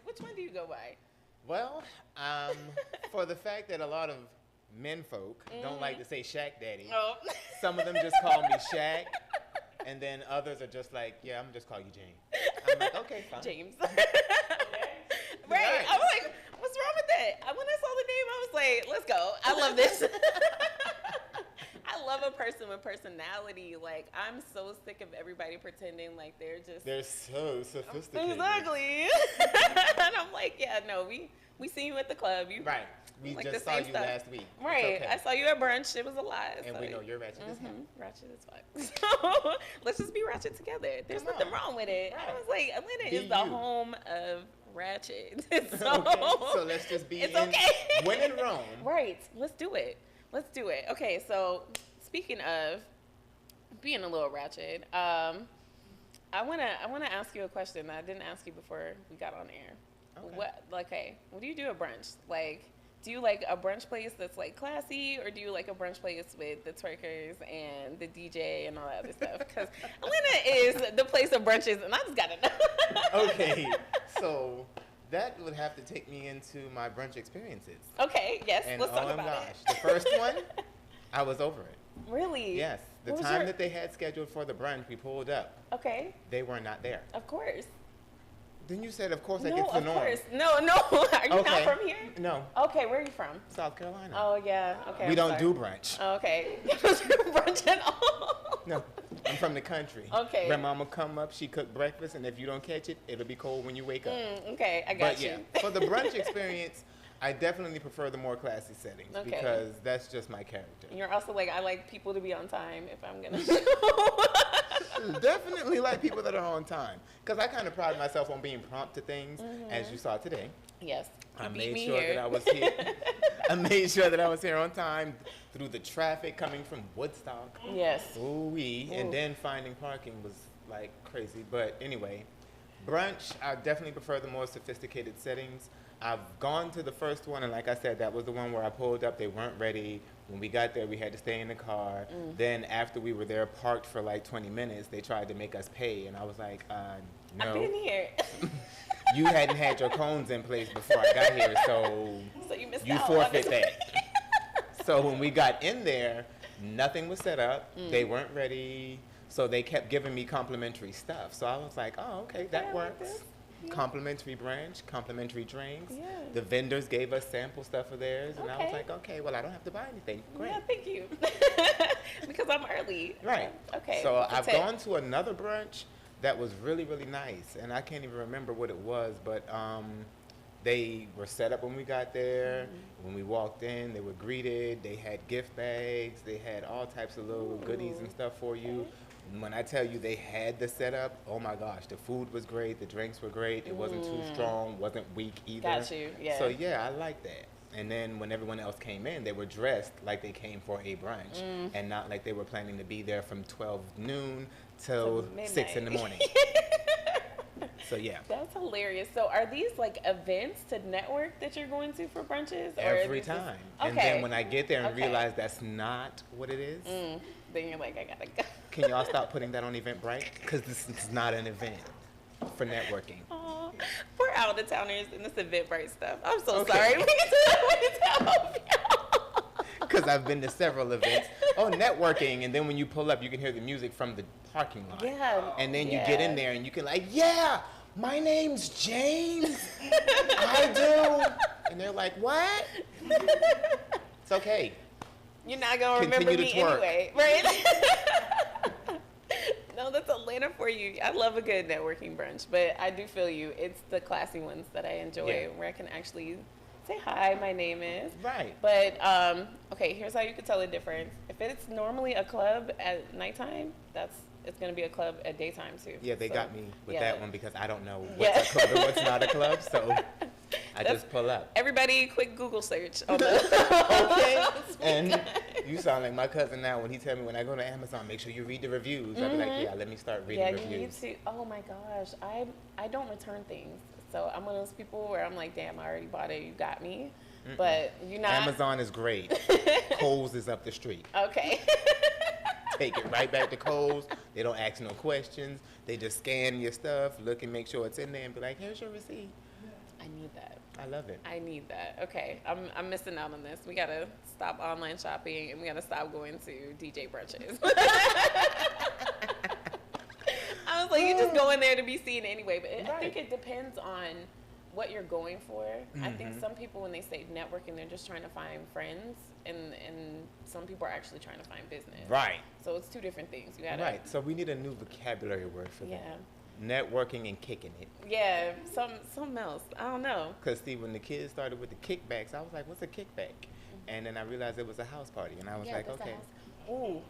Which one do you go by? Well, for the fact that a lot of men folk don't like to say Shaq Daddy, some of them just call me Shaq, and then others are just like, yeah, I'm gonna just call you James. I'm like, okay, fine. James. Right. I'm like, what's wrong with that? When I saw the name, I was like, let's go. I love this. I love a person with personality. Like, I'm so sick of everybody pretending like they're so sophisticated. Exactly. And I'm like, yeah, no, we seen you at the club. Right. We like just saw you last week. Right. Okay. I saw you at brunch. It was a lot. And we know you're ratchet as hell. Ratchet as fuck. So let's just be ratchet together. There's nothing wrong with it. Right. I was like, Atlanta is the home of ratchet. So, okay. So let's just be when in Rome. Right. Let's do it. Let's do it. Okay. So speaking of being a little ratchet, I wanna ask you a question that I didn't ask you before we got on air. Okay. What do you do at brunch? Like, do you like a brunch place that's like classy, or do you like a brunch place with the twerkers and the DJ and all that other stuff? Because Atlanta is the place of brunches, and I just gotta know. Okay, so that would have to take me into my brunch experiences. Okay, yes, and let's talk about it. The first one, I was over it. Really? Yes. The time that they had scheduled for the brunch, we pulled up. Okay. They were not there. Of course. Then you said, of course, I get to the norm. No, of course. No. Are you not from here? No. Okay, where are you from? South Carolina. Oh, yeah. Okay. We don't do brunch. Oh, okay. You don't do brunch at all? No. I'm from the country. Okay. Grandmama come up, she cook breakfast, and if you don't catch it, it'll be cold when you wake up. Okay, I got you. Yeah, for the brunch experience, I definitely prefer the more classy settings because that's just my character. And you're also like, I like people to be on time if I'm going to Definitely like people that are on time because I kind of pride myself on being prompt to things, as you saw today. Yes. I made sure that I was here. I made sure that I was here on time through the traffic coming from Woodstock. Yes. Ooh-wee. And then finding parking was like crazy. But anyway, brunch, I definitely prefer the more sophisticated settings. I've gone to the first one, and like I said, that was the one where I pulled up. They weren't ready. When we got there, we had to stay in the car. Then after we were there parked for like 20 minutes, they tried to make us pay. And I was like, no. I've been here. You hadn't had your cones in place before I got here, so you forfeit that. So when we got in there, nothing was set up. They weren't ready. So they kept giving me complimentary stuff. So I was like, oh, okay, that works. Complimentary brunch, complimentary drinks. Yeah. The vendors gave us sample stuff of theirs, and I was like, okay, well, I don't have to buy anything. Great. Yeah, thank you. Because I'm early. Right. Okay. So I've gone to another brunch that was really, really nice, and I can't even remember what it was, but they were set up when we got there. When we walked in, they were greeted. They had gift bags. They had all types of little goodies and stuff for you. When I tell you they had the setup, oh my gosh, the food was great, the drinks were great, it wasn't too strong, wasn't weak either. Got you, yeah. So yeah, I like that. And then when everyone else came in, they were dressed like they came for a brunch and not like they were planning to be there from 12 noon till 6 in the morning. So yeah. That's hilarious. So are these like events to network that you're going to for brunches? Every time. And then when I get there and realize that's not what it is, then you're like, I gotta go. Can y'all stop putting that on Eventbrite? Because this is not an event for networking. Oh, we're out of towners and this Eventbrite stuff. I'm so sorry. We need to help you. Because I've been to several events. Oh, networking, and then when you pull up, you can hear the music from the parking lot. Yeah. And then you get in there and you can like, yeah, my name's James. I do. And they're like, what? It's okay. You're not going to remember me anyway, right? No, that's Atlanta for you. I love a good networking brunch, but I do feel you. It's the classy ones that I enjoy where I can actually say, hi, my name is. Right. But, okay, here's how you can tell the difference. If it's normally a club at nighttime, it's going to be a club at daytime, too. Yeah, they got me with that one because I don't know what's a club and what's not a club, so I just pull up. Everybody, quick Google search on the okay. And you sound like my cousin now when he tell me when I go to Amazon, make sure you read the reviews. I'll be like, yeah, let me start reading reviews. Yeah, you need to. Oh my gosh, I don't return things, so I'm one of those people where I'm like, damn, I already bought it, you got me. But you're not. Amazon is great. Kohl's is up the street. Okay. Take it right back to Kohl's. They don't ask no questions. They just scan your stuff, look and make sure it's in there, and be like, here's your receipt. I need that. I love it. I need that. Okay, I'm missing out on this. We gotta stop online shopping and we gotta stop going to DJ brunches. I was like, you just go in there to be seen anyway. But I think it depends on what you're going for. I think some people, when they say networking, they're just trying to find friends, and some people are actually trying to find business. Right. So it's two different things. You gotta. Right. So we need a new vocabulary word for that. Yeah. Networking and kicking it. Yeah. Something else. I don't know. Because see, when the kids started with the kickbacks, I was like, "What's a kickback?" And then I realized it was a house party, and I was like, "Okay." Ooh.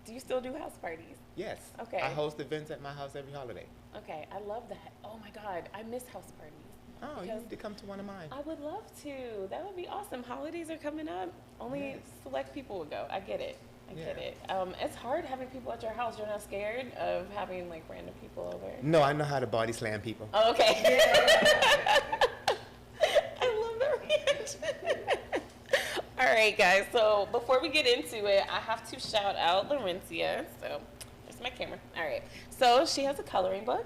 Do you still do house parties? Yes. Okay. I host events at my house every holiday. Okay, I love that. Oh my God, I miss house parties. Oh, you need to come to one of mine. I would love to. That would be awesome. Holidays are coming up. Only select people would go. I get it. I get it. It's hard having people at your house. You're not scared of having like random people over? No, I know how to body slam people. Oh, okay. I love that reaction. All right, guys. So before we get into it, I have to shout out Laurencia. So there's my camera. All right. So she has a coloring book.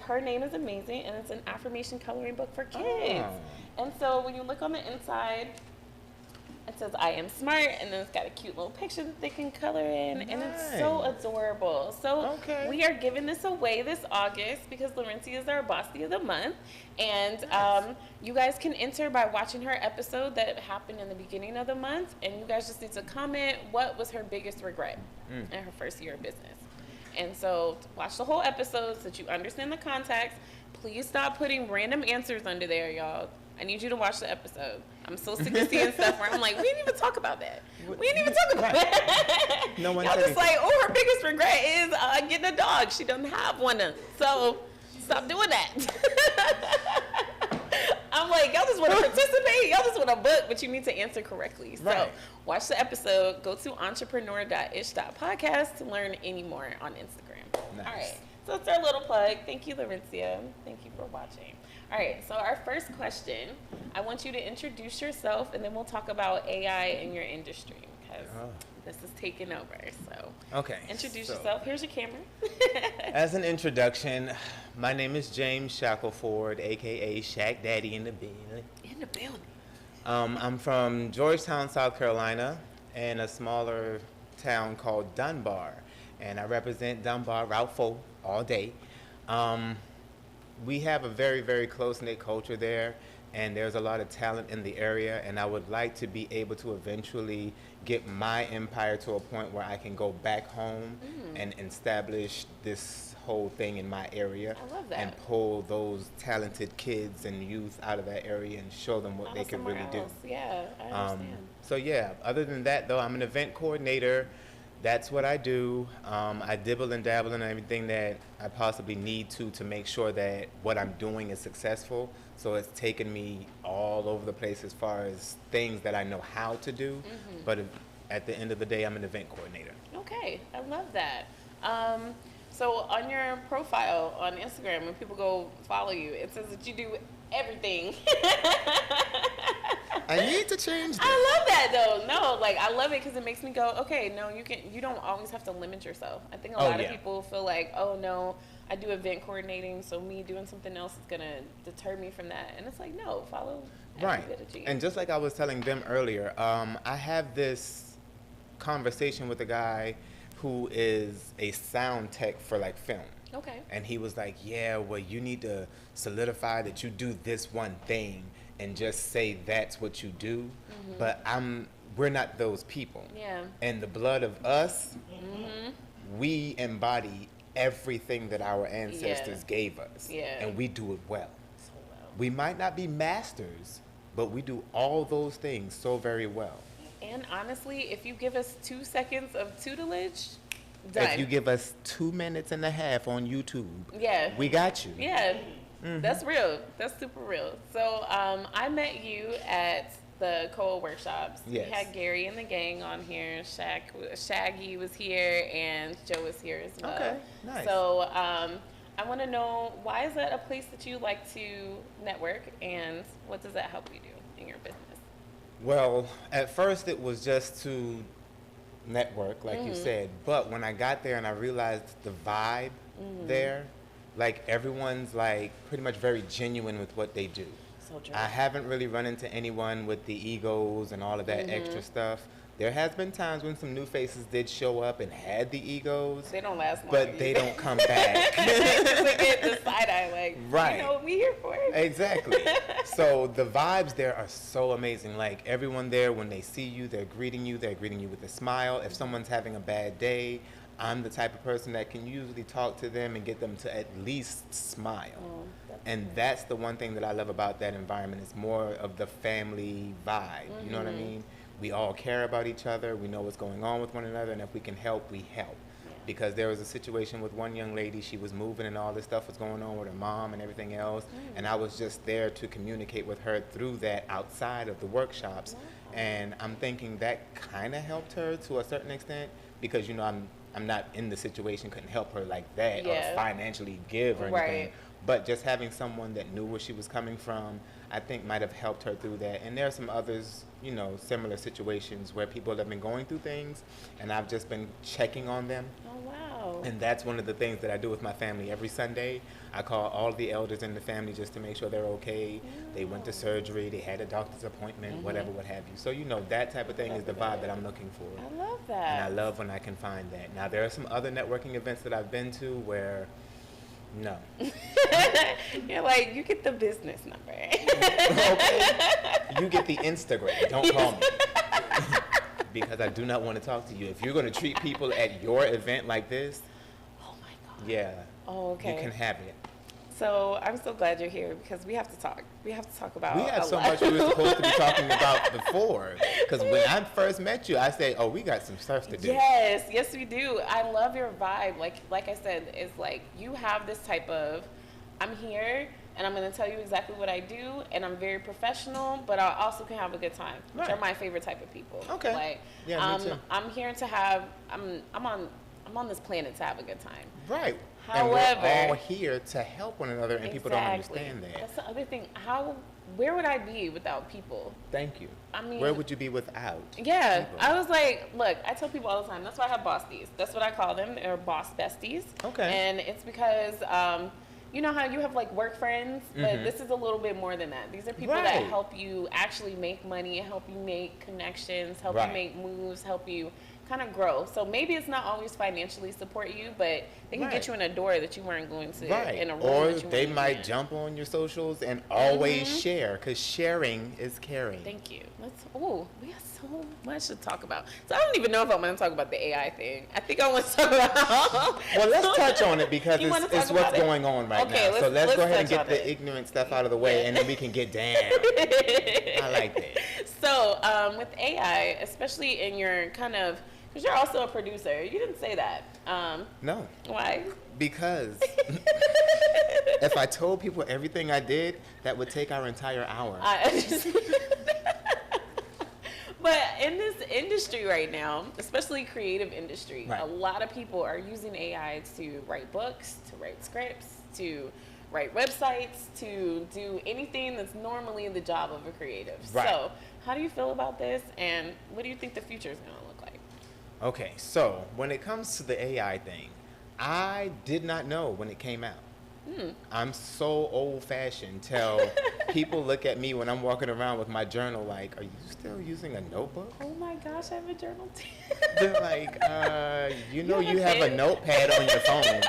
Her Name is Amazing, and it's an affirmation coloring book for kids. Oh. And so when you look on the inside, it says I am smart, and then it's got a cute little picture that they can color in, and it's so adorable. So we are giving this away this August because Laurencia is our Bossy of the Month, and you guys can enter by watching her episode that happened in the beginning of the month, and you guys just need to comment what was her biggest regret in her first year of business. And so watch the whole episode so that you understand the context. Please stop putting random answers under there, y'all. I need you to watch the episode. I'm so sick of seeing stuff where I'm like, we didn't even talk about that. We didn't even talk about that. No one. Y'all just like, oh, her biggest regret is getting a dog. She doesn't have one. So stop doing that. I'm like, y'all just want to participate. Y'all just want to book, but you need to answer correctly. So watch the episode. Go to entrepreneur.ish.podcast to learn any more on Instagram. Nice. All right. So it's our little plug. Thank you, Laurencia. Thank you for watching. All right. So our first question, I want you to introduce yourself, and then we'll talk about AI in your industry because this is taking over. So introduce yourself. Here's your camera. As an introduction, my name is James Shackelford, a.k.a. Shack Daddy in the building. In the building. I'm from Georgetown, South Carolina, and a smaller town called Dunbar. And I represent Dunbar, Route 4, all day. We have a very, very close-knit culture there, and there's a lot of talent in the area, and I would like to be able to eventually get my empire to a point where I can go back home and establish this whole thing in my area. I love that. And pull those talented kids and youth out of that area and show them what they can really do. Yeah, I understand. So yeah, other than that though, I'm an event coordinator. That's what I do. I dibble and dabble in everything that I possibly need to make sure that what I'm doing is successful. So it's taken me all over the place as far as things that I know how to do. But at the end of the day, I'm an event coordinator. Okay, I love that. So on your profile on Instagram, when people go follow you, it says that you do everything. I need to change that. I love that though. No, like I love it because it makes me go, okay, no, you don't always have to limit yourself. I think a lot of people feel like, oh no, I do event coordinating, so me doing something else is gonna deter me from that. And it's like, no, follow every bit of you. And just like I was telling them earlier, I have this conversation with a guy who is a sound tech for like film. Okay. And he was like, yeah, well, you need to solidify that you do this one thing and just say that's what you do. But we're not those people. Yeah. And the blood of us, we embody everything that our ancestors gave us. Yeah. And we do it well. So well. We might not be masters, but we do all those things so very well. And honestly, if you give us 2 seconds of tutelage, done. If you give us 2.5 minutes on YouTube, we got you. Yeah, that's real. That's super real. So I met you at the COA workshops. Yes. We had Gary and the gang on here. Shaggy was here, and Joe was here as well. Okay, nice. So I want to know, why is that a place that you like to network, and what does that help you do in your business? Well, at first it was just to network, like you said, but when I got there and I realized the vibe there, like everyone's like pretty much very genuine with what they do. so true. I haven't really run into anyone with the egos and all of that extra stuff. There has been times when some new faces did show up and had the egos. They don't last long. But they don't come back. They get the side eye like, right. You know what we here for? Exactly. So the vibes there are so amazing. Like everyone there, when they see you, they're greeting you with a smile. If someone's having a bad day, I'm the type of person that can usually talk to them and get them to at least smile. And that's the one thing that I love about that environment. It's more of the family vibe. You know what I mean? We all care about each other. We know what's going on with one another. And if we can help, we help. Yeah. Because there was a situation with one young lady. She was moving and all this stuff was going on with her mom and everything else. And I was just there to communicate with her through that outside of the workshops. And I'm thinking that kind of helped her to a certain extent because, you know, I'm not in the situation, couldn't help her like that or financially give or anything. But just having someone that knew where she was coming from, I think might have helped her through that. And there are some others, you know, similar situations where people have been going through things and I've just been checking on them. Oh, wow. And that's one of the things that I do with my family every Sunday. I call all the elders in the family just to make sure they're okay. They went to surgery, they had a doctor's appointment, whatever, what have you. So, you know, that type of thing is the vibe that I'm looking for. I love that. And I love when I can find that. Now, there are some other networking events that I've been to where, no. You're like, you get the business number. Okay. You get the Instagram. Don't call me. Because I do not want to talk to you. If you're going to treat people at your event like this, oh my God. Yeah. Oh, okay. You can have it. So I'm so glad you're here because we have to talk. We have to talk about. We had so much we were supposed to be talking about before. Because when I first met you, I said, "Oh, we got some stuff to do." Yes, we do. I love your vibe. Like I said, it's like you have this type of, I'm here and I'm going to tell you exactly what I do, and I'm very professional, but I also can have a good time, which are my favorite type of people. Okay. Like, yeah, me too. I'm here to have. I'm on this planet to have a good time. Right. However, and we're all here to help one another, and people don't understand that. That's the other thing. Where would I be without people? Thank you. I mean, where would you be without? Yeah, people? I was like, look, I tell people all the time. That's why I have bossies. That's what I call them. They're boss besties. Okay. And it's because, you know how you have like work friends, but this is a little bit more than that. These are people that help you actually make money, help you make connections, help you make moves, help you kind of grow. So maybe it's not always financially support you, but they can get you in a door that you weren't going to, in a room or that you they might jump on your socials and always share, because sharing is caring. Thank you. We have so much to talk about. So I don't even know if I'm going to talk about the AI thing. I think I want to talk about. Well, let's touch on it because it's what's going on right now. So let's go ahead and get the ignorant stuff out of the way, and then we can get down. I like that. So with AI, especially in your kind of, because you're also a producer. You didn't say that. No. Why? Because if I told people everything I did, that would take our entire hour. But in this industry right now, especially creative industry, a lot of people are using AI to write books, to write scripts, to write websites, to do anything that's normally the job of a creative. Right. So how do you feel about this, and what do you think the future is going to look like? Okay, so when it comes to the AI thing, I did not know when it came out. I'm so old-fashioned till people look at me when I'm walking around with my journal like, are you still using a notebook? Oh my gosh, I have a journal too. They're like, you have a notepad on your phone.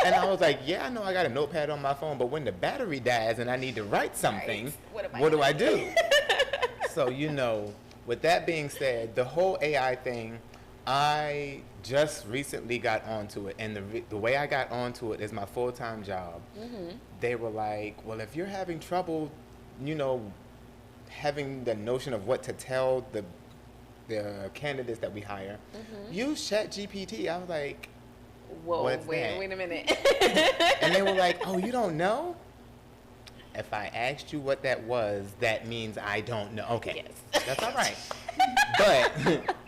And I was like, yeah, I know I got a notepad on my phone, but when the battery dies and I need to write something, what do I do? So, with that being said, the whole AI thing, I just recently got onto it, and the way I got onto it is my full-time job. They were like, well, if you're having trouble, having the notion of what to tell the candidates that we hire, use ChatGPT. I was like, whoa, wait a minute. And they were like, oh, you don't know? If I asked you what that was, that means I don't know. Okay, yes. That's all right. But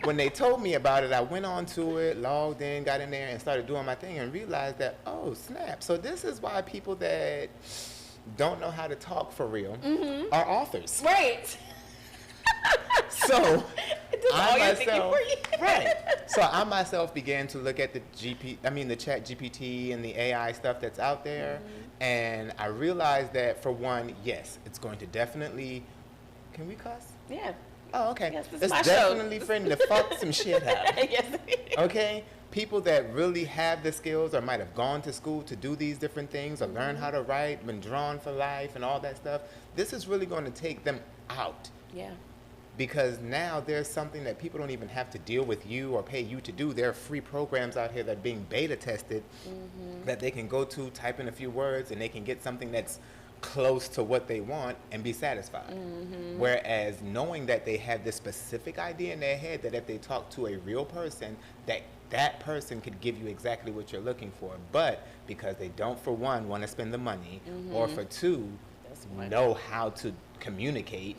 when they told me about it, I went on to it, logged in, got in there, and started doing my thing and realized that, oh, snap. So this is why people that don't know how to talk for real are authors. Right. So all you're thinking for you. Right. So I myself began to look at the Chat GPT and the AI stuff that's out there, and I realized that for one, yes, it's going to definitely. Can we cuss? Yeah. Oh, okay. Yes, it's definitely friendly to fuck some shit up. Yes. Okay? People that really have the skills or might have gone to school to do these different things or learn how to write, been drawn for life and all that stuff, this is really going to take them out. Yeah. Because now there's something that people don't even have to deal with you or pay you to do. There are free programs out here that are being beta tested that they can go to, type in a few words, and they can get something that's close to what they want and be satisfied. Whereas knowing that they have this specific idea in their head that if they talk to a real person, that person could give you exactly what you're looking for. But because they don't, for one, want to spend the money, or for two, know how to communicate,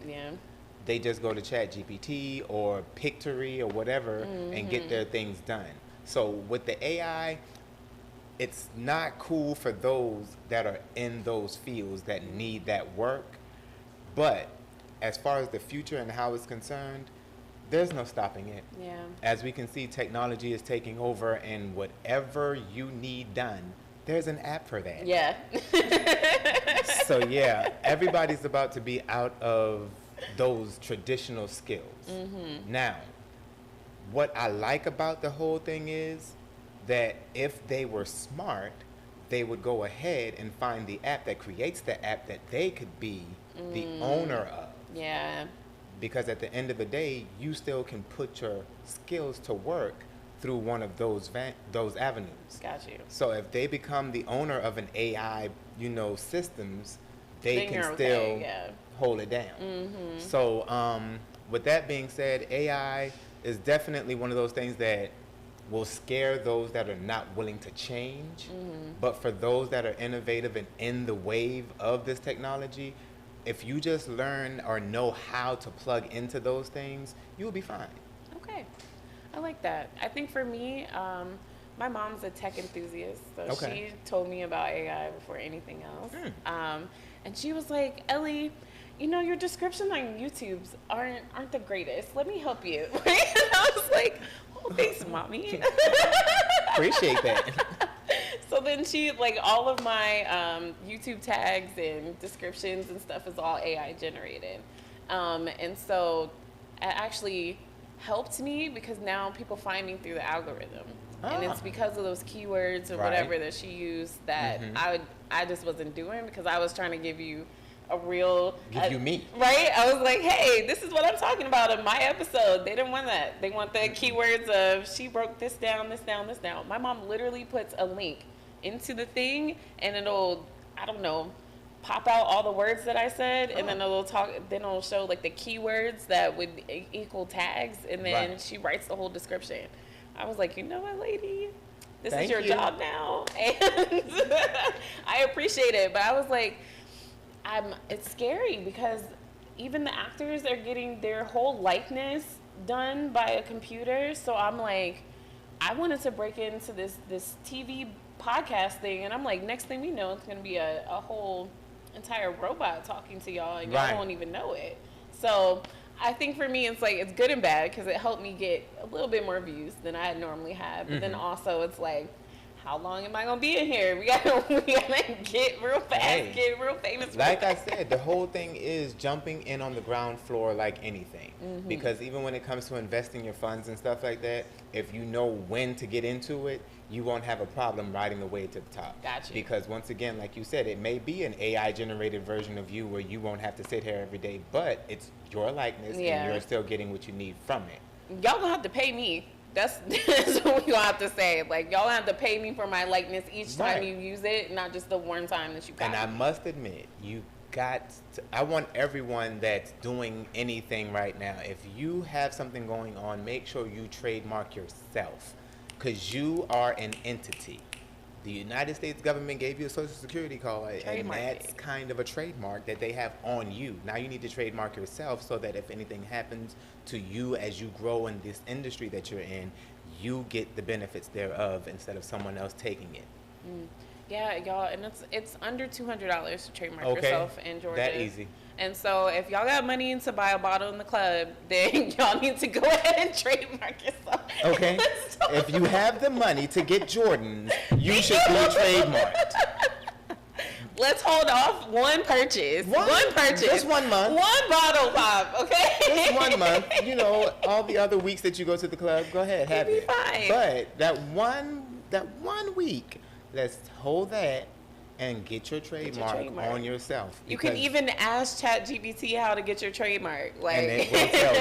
they just go to Chat GPT or Pictory or whatever and get their things done. So with the AI, it's not cool for those that are in those fields that need that work. But as far as the future and how it's concerned, there's no stopping it. Yeah. As we can see, technology is taking over, and whatever you need done, there's an app for that. Yeah. So yeah, everybody's about to be out of those traditional skills. Now, what I like about the whole thing is that if they were smart, they would go ahead and find the app that creates the app that they could be the owner of. Yeah. Because at the end of the day, you still can put your skills to work through one of those avenues. Got you. So if they become the owner of an AI, systems, they then can still hold it down. So with that being said, AI is definitely one of those things that will scare those that are not willing to change. But for those that are innovative and in the wave of this technology, if you just learn or know how to plug into those things, you'll be fine. Okay. I like that. I think for me, my mom's a tech enthusiast, so she told me about AI before anything else. And she was like, Ellie, your descriptions on YouTube's aren't the greatest. Let me help you. And I was like, oh, thanks, mommy. Appreciate that. So then she, all of my YouTube tags and descriptions and stuff is all AI generated. And so it actually helped me because now people find me through the algorithm. And it's because of those keywords or whatever that she used that I just wasn't doing because I was trying to give you a real... Give you me. Right? I was like, hey, this is what I'm talking about in my episode. They didn't want that. They want the keywords of she broke this down, this down, this down. My mom literally puts a link into the thing and it'll, I don't know, pop out all the words that I said and then it'll show the keywords that would equal tags and then she writes the whole description. I was like, you know what, lady? This is your job now. And I appreciate it. But I was like, it's scary because even the actors are getting their whole likeness done by a computer. So I'm like, I wanted to break into this TV podcast thing. And I'm like, next thing we know, it's going to be a whole entire robot talking to y'all and y'all won't even know it. So I think for me, it's good and bad because it helped me get a little bit more views than I normally have. But then also it's like, how long am I gonna be in here? We gotta get real fast, get real famous. Like I said, the whole thing is jumping in on the ground floor like anything. Because even when it comes to investing your funds and stuff like that, if you know when to get into it, you won't have a problem riding the way to the top. Gotcha. Because once again, like you said, it may be an AI generated version of you where you won't have to sit here every day, but it's your likeness and you're still getting what you need from it. Y'all gonna have to pay me. That's what we gonna have to say. Y'all have to pay me for my likeness each time you use it, not just the one time that you got. And I must admit, I want everyone that's doing anything right now, if you have something going on, make sure you trademark yourself, because you are an entity. The United States government gave you a social security card, and that's kind of a trademark that they have on you. Now you need to trademark yourself so that if anything happens to you as you grow in this industry that you're in, you get the benefits thereof instead of someone else taking it. Yeah, y'all, and it's under $200 to trademark yourself in Georgia. That easy. And so if y'all got money to buy a bottle in the club, then y'all need to go ahead and trademark yourself. Okay. If you have the money to get Jordans, you should be trademarked. Let's hold off one purchase. One purchase. Just 1 month. One bottle pop, okay? Just 1 month. You know, all the other weeks that you go to the club, go ahead, have it. Fine. But that one week, let's hold that and get your trademark on yourself. You can even ask ChatGPT how to get your trademark. Like, and it will tell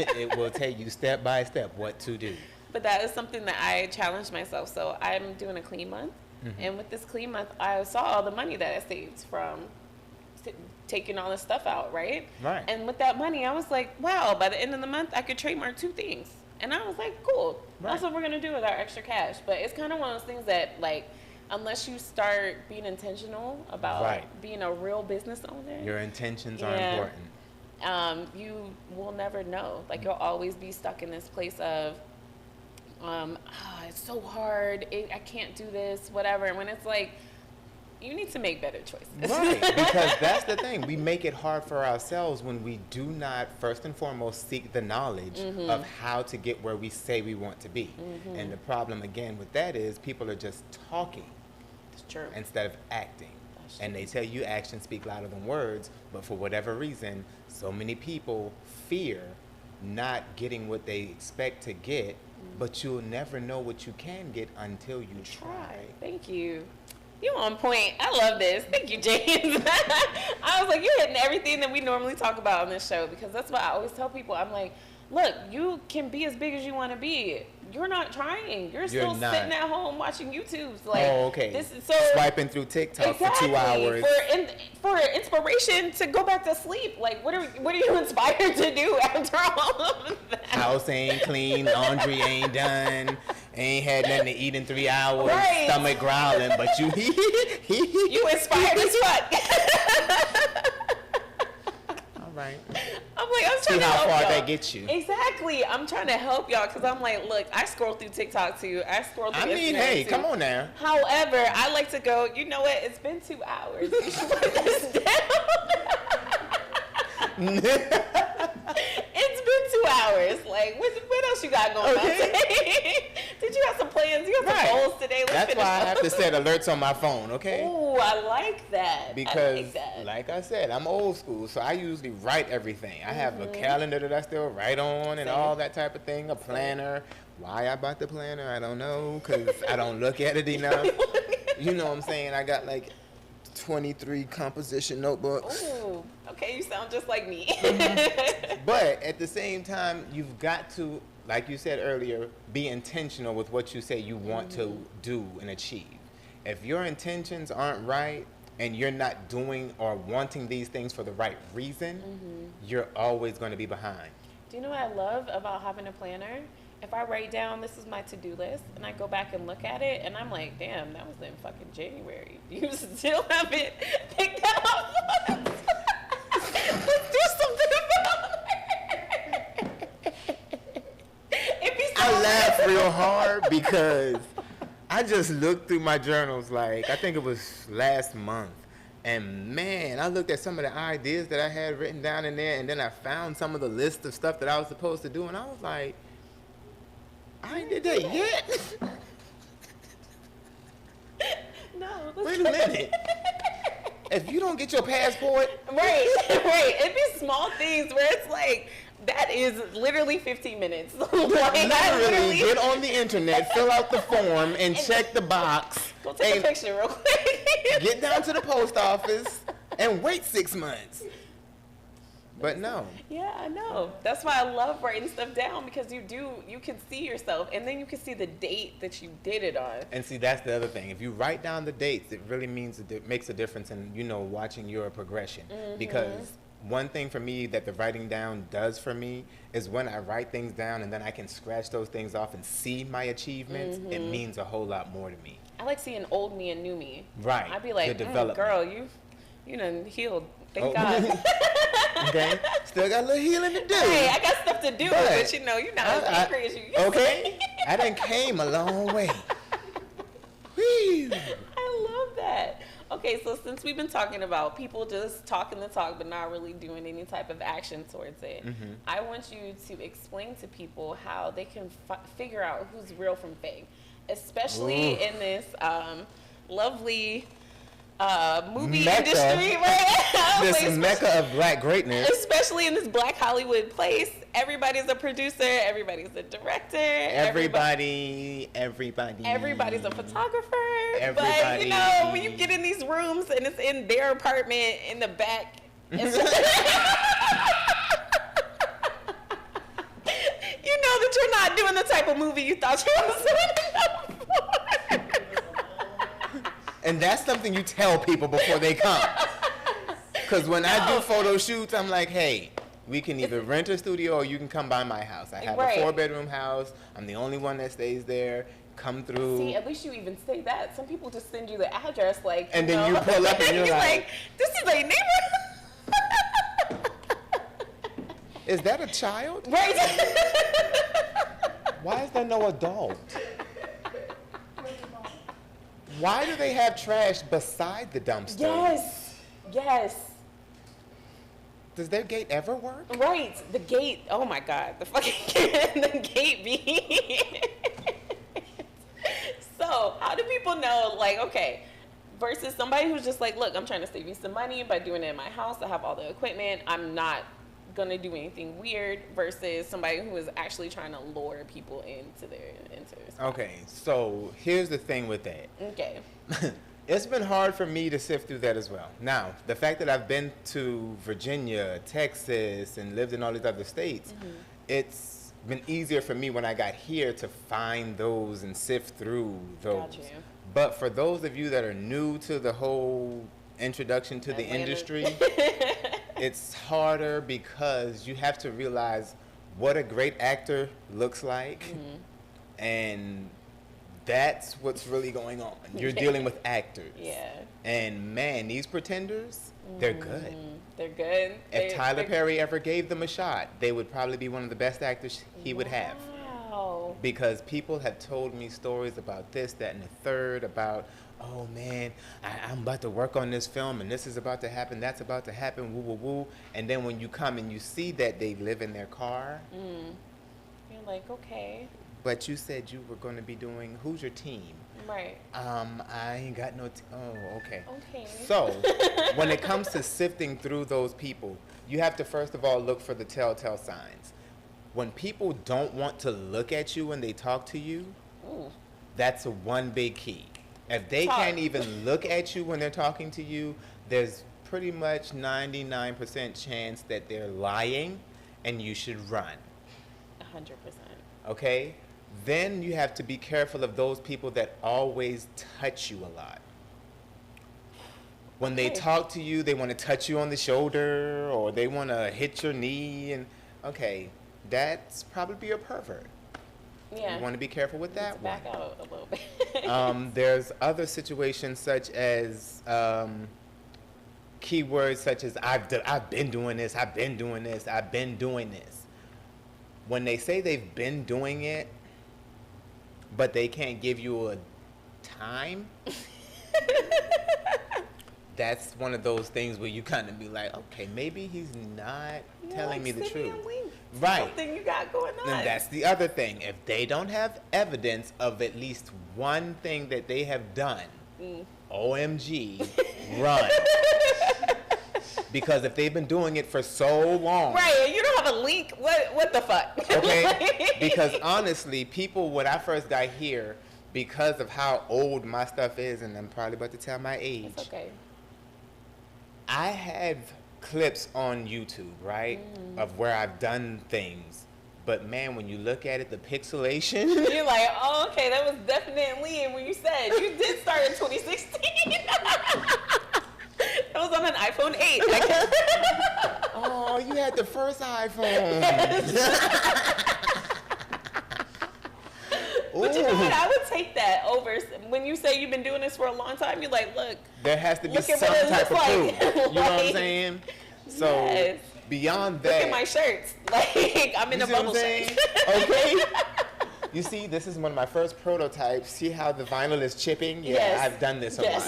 you. It will tell you step by step what to do. But that is something that I challenged myself. So I'm doing a clean month. Mm-hmm. And with this clean month, I saw all the money that I saved from taking all this stuff out, right? Right. And with that money, I was like, wow, by the end of the month, I could trademark 2 things. And I was like, cool. Right. That's what we're going to do with our extra cash. But it's kind of one of those things that, like, unless you start being intentional about being a real business owner. Your intentions are important. You will never know. Like, you'll always be stuck in this place of, it's so hard. I can't do this, whatever. And when it's like, you need to make better choices. Right, because that's the thing. We make it hard for ourselves when we do not, first and foremost, seek the knowledge of how to get where we say we want to be. And the problem, again, with that is people are just talking. It's true. Instead of acting. And they tell you actions speak louder than words, but for whatever reason, so many people fear not getting what they expect to get, but you'll never know what you can get until you try. Thank you. You on point. I love this. Thank you, James. I was like, you're hitting everything that we normally talk about on this show, because that's what I always tell people. I'm like, look, you can be as big as you want to be. You're not trying. You're still sitting at home watching YouTubes. Like, This is so swiping through TikTok for 2 hours for inspiration to go back to sleep. Like, what are you inspired to do after all of that? House ain't clean, laundry ain't done, ain't had nothing to eat in 3 hours, stomach growling, but you inspired as fuck. Right. I'm like, I'm trying to help how far y'all. that gets you. Exactly. I'm trying to help y'all, because I'm like, look, I scroll through TikTok too. I scroll through Instagram hey, too. Come on now. However, I like to go, you know what? It's been 2 hours. You should put this down. It's been 2 hours. Like, what else you got going on today? Did you have some plans? You have some goals today? That's why I have to set alerts on my phone, okay? Ooh, I like that. Because, like I said, I'm old school, so I usually write everything. I have a calendar that I still write on and all that type of thing, a planner. Why I bought the planner, I don't know, because I don't look at it enough. You know what I'm saying? I got like 23 composition notebooks. Ooh, okay, you sound just like me. But at the same time, you've got to, like you said earlier, be intentional with what you say you want to do and achieve. If your intentions aren't right and you're not doing or wanting these things for the right reason, you're always going to be behind. Do you know what I love about having a planner? If I write down, this is my to-do list, and I go back and look at it, and I'm like, damn, that was in fucking January. You still haven't picked that up. Let's do something about it. I laugh real hard because I just looked through my journals, like, I think it was last month. And man, I looked at some of the ideas that I had written down in there, and then I found some of the list of stuff that I was supposed to do, and I was like, I ain't did that yet. No. Wait a minute. If you don't get your passport. Right. It'd be small things where it's like, that is literally 15 minutes. Like, literally get on the internet, fill out the form, and check the box. Go take a picture real quick. Get down to the post office and wait 6 months. But no. Yeah, I know. That's why I love writing stuff down, because you can see yourself, and then you can see the date that you did it on. And see, that's the other thing. If you write down the dates, it really makes a difference in, watching your progression. Because one thing for me that the writing down does for me is when I write things down and then I can scratch those things off and see my achievements, it means a whole lot more to me. I like seeing old me and new me. Right. I'd be like, girl, you done healed. Thank God. Okay. Still got a little healing to do. Hey, I got stuff to do, but you're not as angry as you used to. Okay. I done came a long way. Whew. I Okay, so since we've been talking about people just talking the talk but not really doing any type of action towards it, I want you to explain to people how they can figure out who's real from fake, especially in this lovely movie Mecca. industry, right? This Mecca of black greatness. Especially in this black Hollywood place. Everybody's a producer, everybody's a director. Everybody's a photographer. Everybody. But, you know, when you get in these rooms and it's in their apartment in the back. You know that you're not doing the type of movie you thought you was doing before. And that's something you tell people before they come. Because when I do photo shoots, I'm like, hey, we can either rent a studio or you can come by my house. I have a 4-bedroom house. I'm the only one that stays there. Come through. See, at least you even say that. Some people just send you the address, like, and then you pull up and you're like, this is a neighborhood. Is that a child? Right. Why is there no adult? Why do they have trash beside the dumpster? Yes. Does their gate ever work? Right. The gate. Oh my God. The fucking the gate be. So how do people know, like, okay, versus somebody who's just like, look, I'm trying to save you some money by doing it in my house. I have all the equipment. I'm not going to do anything weird, versus somebody who is actually trying to lure people into their spot. Okay, so here's the thing with that. Okay. It's been hard for me to sift through that as well. Now, the fact that I've been to Virginia, Texas, and lived in all these other states, it's been easier for me when I got here to find those and sift through those. Gotcha. But for those of you that are new to the whole introduction to the industry, it's harder because you have to realize what a great actor looks like, and that's what's really going on. You're dealing with actors. Yeah. And man, these pretenders, they're good. They're good. If Tyler Perry ever gave them a shot, they would probably be one of the best actors he would have. Wow. Because people have told me stories about this, that, and the third, about, oh man, I'm about to work on this film and this is about to happen, that's about to happen, woo, woo, woo. And then when you come and you see that they live in their car, you're like, okay. but you said you were going to be doing, who's your team? Right. I ain't got no, oh, okay. Okay. So, when it comes to sifting through those people, you have to first of all look for the telltale signs. When people don't want to look at you when they talk to you, that's one big key. If they can't even look at you when they're talking to you, there's pretty much 99% chance that they're lying and you should run. 100%. Okay? Then you have to be careful of those people that always touch you a lot. When they talk to you, they want to touch you on the shoulder or they want to hit your knee. And okay, that's probably a pervert. Yeah. You want to be careful with that one. Back out a little bit. There's other situations such as keywords such as I've been doing this, I've been doing this, I've been doing this. When they say they've been doing it, but they can't give you a time, that's one of those things where you kind of be like, okay, maybe he's not telling me the truth. Right. Something you got going on. And that's the other thing. If they don't have evidence of at least one thing that they have done, OMG, run. Because if they've been doing it for so long. Right, you don't have a link. What the fuck? Okay? Because honestly, people, when I first got here, because of how old my stuff is, and I'm probably about to tell my age. It's okay. I have clips on YouTube, right? Of where I've done things. But man, when you look at it, the pixelation. You're like, oh, okay, that was definitely when you said you did start in 2016. It was on an iPhone 8. Oh, you had the first iPhone. Yes. But you know what? I would take that over when you say you've been doing this for a long time. You're like, look. There has to be some type of proof. You know what I'm saying? So beyond that. Look at my shirts. Like, I'm in a bubble shirt. Okay. You see, this is one of my first prototypes. See how the vinyl is chipping? Yeah, I've done this a while.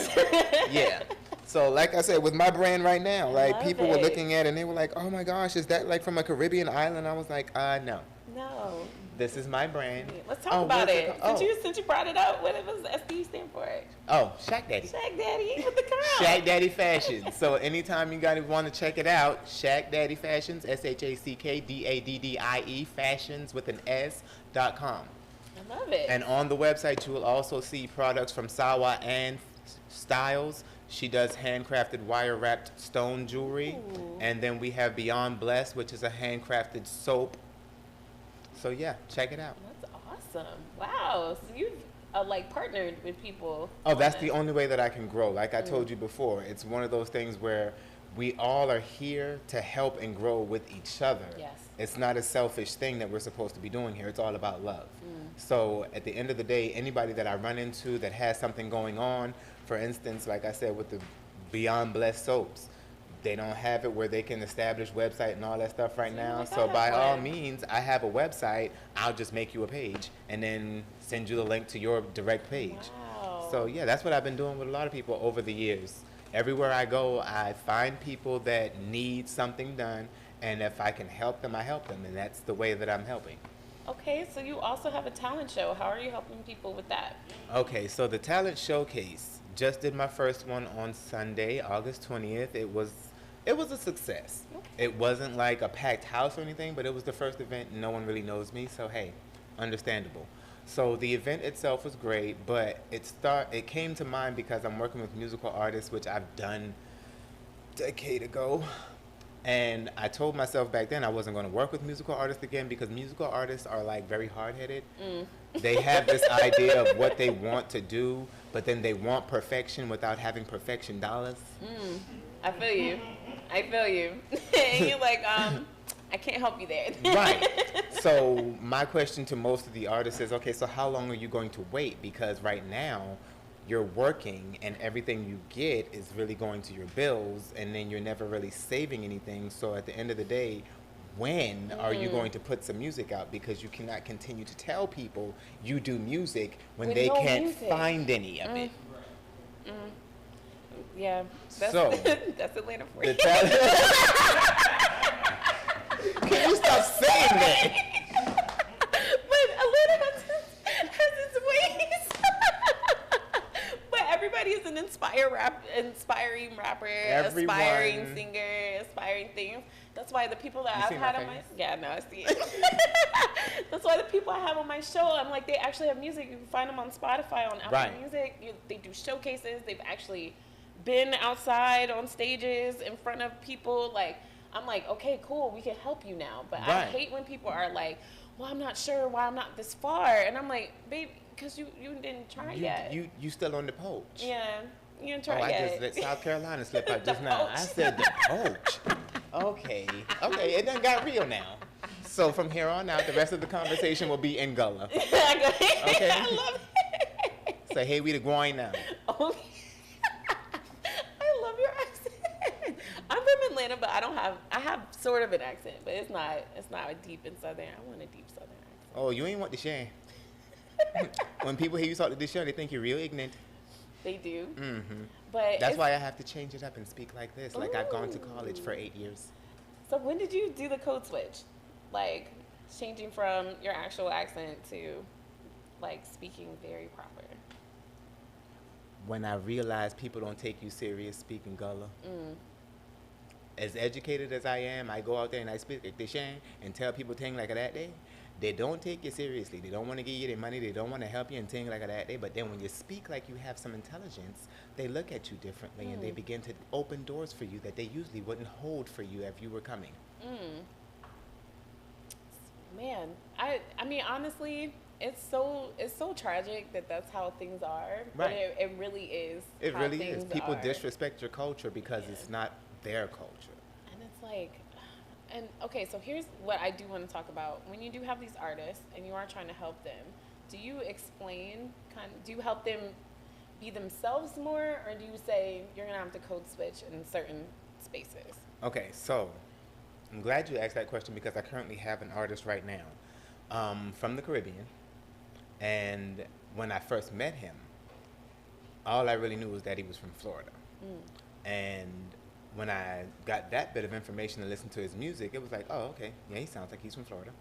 Yeah. So, like I said, with my brand right now, like people were looking at it and they were like, "Oh my gosh, is that like from a Caribbean island?" I was like, "No. No. This is my brand." Let's talk about it. Since you brought it up, what does SD stand for? Oh, Shack Daddy. Shack Daddy with the crown. Shack Daddy Fashions. So anytime you guys want to check it out, Shack Daddy Fashions, ShackDaddie Fashions with an S.com. I love it. And on the website, you will also see products from Sawa and Styles. She does handcrafted wire-wrapped stone jewelry. Ooh. And then we have Beyond Blessed, which is a handcrafted soap. So yeah, check it out. That's awesome. Wow. So you've like partnered with people. Oh, that's the only way that I can grow. Like I told you before, it's one of those things where we all are here to help and grow with each other. Yes. It's not a selfish thing that we're supposed to be doing here. It's all about love. So at the end of the day, anybody that I run into that has something going on, for instance, like I said, with the Beyond Blessed soaps, they don't have it where they can establish website and all that stuff right now. So by all means, I have a website. I'll just make you a page and then send you the link to your direct page. Wow. So yeah, that's what I've been doing with a lot of people over the years. Everywhere I go, I find people that need something done, and if I can help them, I help them, and that's the way that I'm helping. Okay, so you also have a talent show. How are you helping people with that? Okay, so the talent showcase, just did my first one on Sunday, August 20th. It was a success. Okay. It wasn't like a packed house or anything, but it was the first event. No one really knows me, so hey, understandable. So the event itself was great, but it came to mind because I'm working with musical artists, which I've done a decade ago. And I told myself back then I wasn't going to work with musical artists again because musical artists are like very hard-headed. They have this idea of what they want to do, but then they want perfection without having perfection dollars. I feel you. And you're like, I can't help you there. Right. So my question to most of the artists is, okay, so how long are you going to wait? Because right now you're working and everything you get is really going to your bills, and then you're never really saving anything. So at the end of the day, when are you going to put some music out? Because you cannot continue to tell people you do music when they can't find any of it. Yeah, that's, so that's Atlanta for you. Can you stop saying that? But Atlanta has its ways. But everybody is an inspiring rapper, aspiring singer, aspiring things. That's why the people that I've had on my I see it. That's why the people I have on my show, I'm like, they actually have music. You can find them on Spotify, on Apple Music. They do showcases. They've actually been outside on stages in front of people. Like, I'm like, okay, cool, we can help you now. But I hate when people are like, well, I'm not sure why I'm not this far. And I'm like, babe, because you didn't try yet. You still on the poach. Yeah, you didn't try yet. I just let South Carolina slip out just now. I said the poach. Okay, it done got real now. So from here on out, the rest of the conversation will be in Gullah. Okay? I love it. So hey, we the groin now. Okay. I love your accent. I'm from Atlanta, but I have sort of an accent, but it's not a deep and southern. I want a deep southern accent. Oh, you ain't want to share. When people hear you talk to this show, they think you're real ignorant. They do. Mm-hmm. But that's why I have to change it up and speak like this. Like I've gone to college for 8 years. So when did you do the code switch? Like changing from your actual accent to like speaking very proper? When I realized people don't take you serious speaking Gullah. As educated as I am, I go out there and I speak like this and tell people things like that day. They don't take you seriously. They don't want to give you their money. They don't want to help you and things like that day. But then when you speak like you have some intelligence, they look at you differently and they begin to open doors for you that they usually wouldn't hold for you if you were coming. Man, I mean, honestly, it's so tragic that that's how things are. But it really is. It really is. People disrespect your culture because it's not their culture. And it's like, and okay, so here's what I do want to talk about. When you do have these artists and you are trying to help them, do you explain, do you help them be themselves more, or do you say you're going to have to code switch in certain spaces? Okay, so I'm glad you asked that question because I currently have an artist right now from the Caribbean. And when I first met him, all I really knew was that he was from Florida. And when I got that bit of information to listen to his music, it was like, oh, okay, yeah, he sounds like he's from Florida.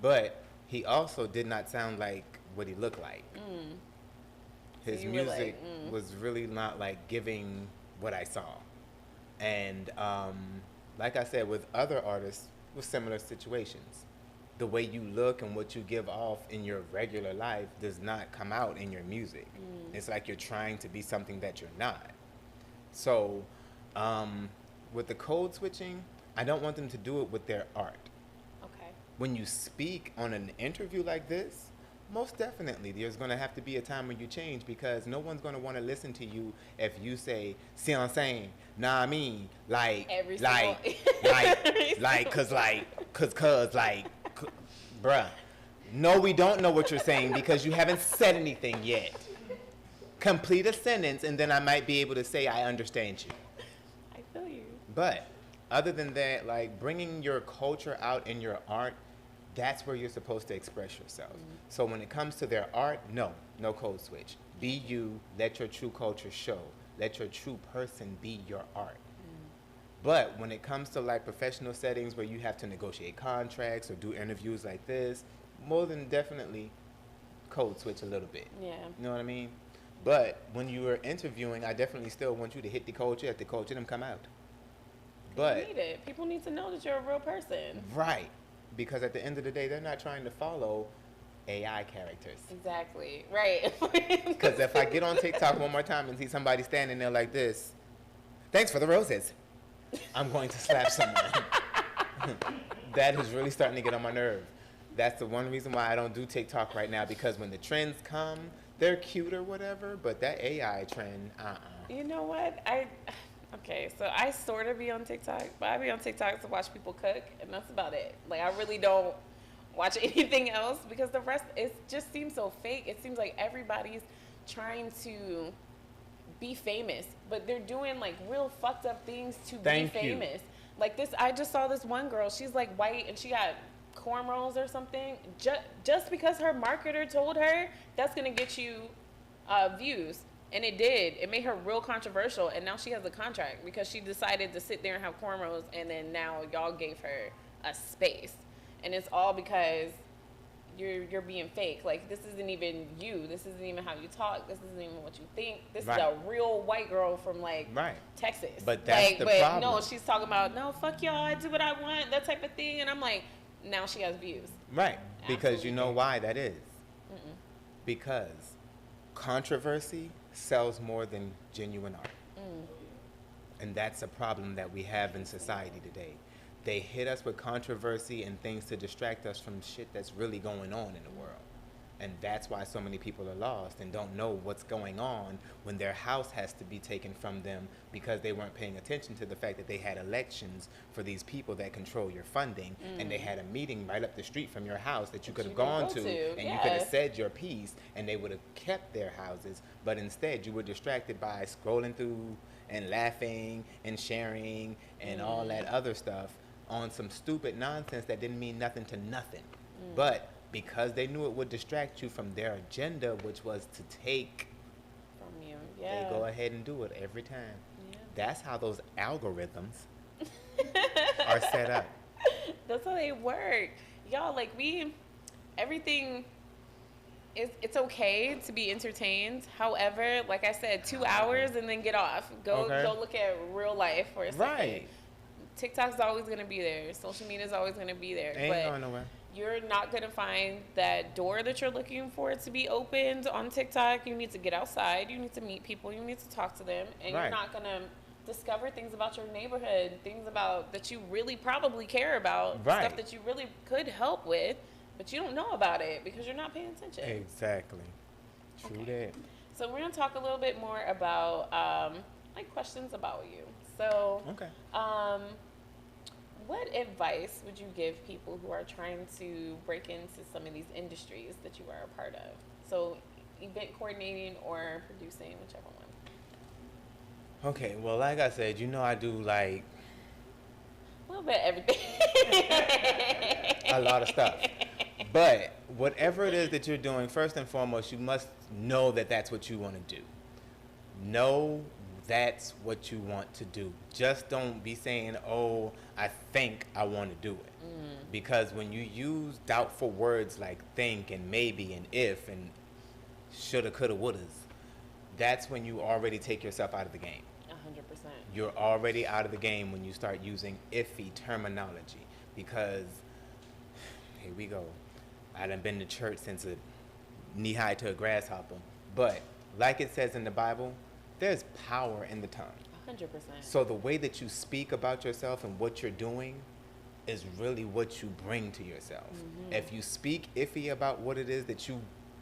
But he also did not sound like what he looked like. His music was really not like giving what I saw. And like I said, with other artists with similar situations, the way you look and what you give off in your regular life does not come out in your music. It's like you're trying to be something that you're not. So with the code switching, I don't want them to do it with their art. Okay. When you speak on an interview like this, most definitely there's going to have to be a time when you change, because no one's going to want to listen to you if you say, see what I'm saying? Nah, I mean, bruh. No, we don't know what you're saying because you haven't said anything yet. Complete a sentence and then I might be able to say I understand you. I feel you. But other than that, like bringing your culture out in your art, that's where you're supposed to express yourself. So when it comes to their art, no code switch. Be you, let your true culture show. Let your true person be your art. But when it comes to like professional settings where you have to negotiate contracts or do interviews like this, more than definitely code switch a little bit. Yeah. You know what I mean? But when you are interviewing, I definitely still want you to hit the culture, let the culture them come out. But you need it. People need to know that you're a real person. Right. Because at the end of the day, they're not trying to follow AI characters. Exactly. Right. Because if I get on TikTok one more time and see somebody standing there like this, thanks for the roses, I'm going to slap someone. That is really starting to get on my nerve. That's the one reason why I don't do TikTok right now, because when the trends come, they're cute or whatever, but that AI trend, You know what? Okay, so I sort of be on TikTok, but I be on TikTok to watch people cook, and that's about it. Like, I really don't watch anything else because the rest, it just seems so fake. It seems like everybody's trying to be famous, but they're doing like real fucked up things to be famous. Like this, I just saw this one girl, she's like white and she got cornrows or something, just because her marketer told her that's gonna get you views. And it did. It made her real controversial, and now she has a contract because she decided to sit there and have cornrows, and then now y'all gave her a space. And it's all because you're being fake. Like, this isn't even you. This isn't even how you talk. This isn't even what you think. This is a real white girl from, like, Texas. But that's the problem. No, she's talking about, no, fuck y'all, I do what I want, that type of thing. And I'm like, now she has views. Right. Because you know why that is. Because controversy sells more than genuine art. And that's a problem that we have in society today. They hit us with controversy and things to distract us from shit that's really going on in the world. And that's why so many people are lost and don't know what's going on when their house has to be taken from them because they weren't paying attention to the fact that they had elections for these people that control your funding, and they had a meeting right up the street from your house that you could have gone to and you could have said your piece and they would have kept their houses, but instead you were distracted by scrolling through and laughing and sharing and all that other stuff on some stupid nonsense that didn't mean nothing to nothing. But because they knew it would distract you from their agenda, which was to take from you, they go ahead and do it every time. That's how those algorithms are set up. That's how they work. Y'all, like, everything it's okay to be entertained. However, like I said, 2 hours and then get off. Go look at real life for a second. Right. TikTok's always going to be there. Social media is always going to be there. Ain't going nowhere. You're not going to find that door that you're looking for to be opened on TikTok. You need to get outside. You need to meet people. You need to talk to them. And you're not going to discover things about your neighborhood, things about that you really probably care about, stuff that you really could help with, but you don't know about it because you're not paying attention. Exactly. True that. So we're going to talk a little bit more about like questions about you. So what advice would you give people who are trying to break into some of these industries that you are a part of? So event coordinating or producing, whichever one. Okay, well, like I said, you know I do like a little bit of everything. A lot of stuff. But whatever it is that you're doing, first and foremost, you must know that that's what you want to do. Know that's what you want to do. Just don't be saying, oh, I think I want to do it. Because when you use doubtful words like think and maybe and if and shoulda, coulda, wouldas, that's when you already take yourself out of the game. 100%. You're already out of the game when you start using iffy terminology. Because, here we go. I done been to church since a knee-high to a grasshopper. But, like it says in the Bible, there's power in the tongue. 100%. So the way that you speak about yourself and what you're doing is really what you bring to yourself. If you speak iffy about what it is that you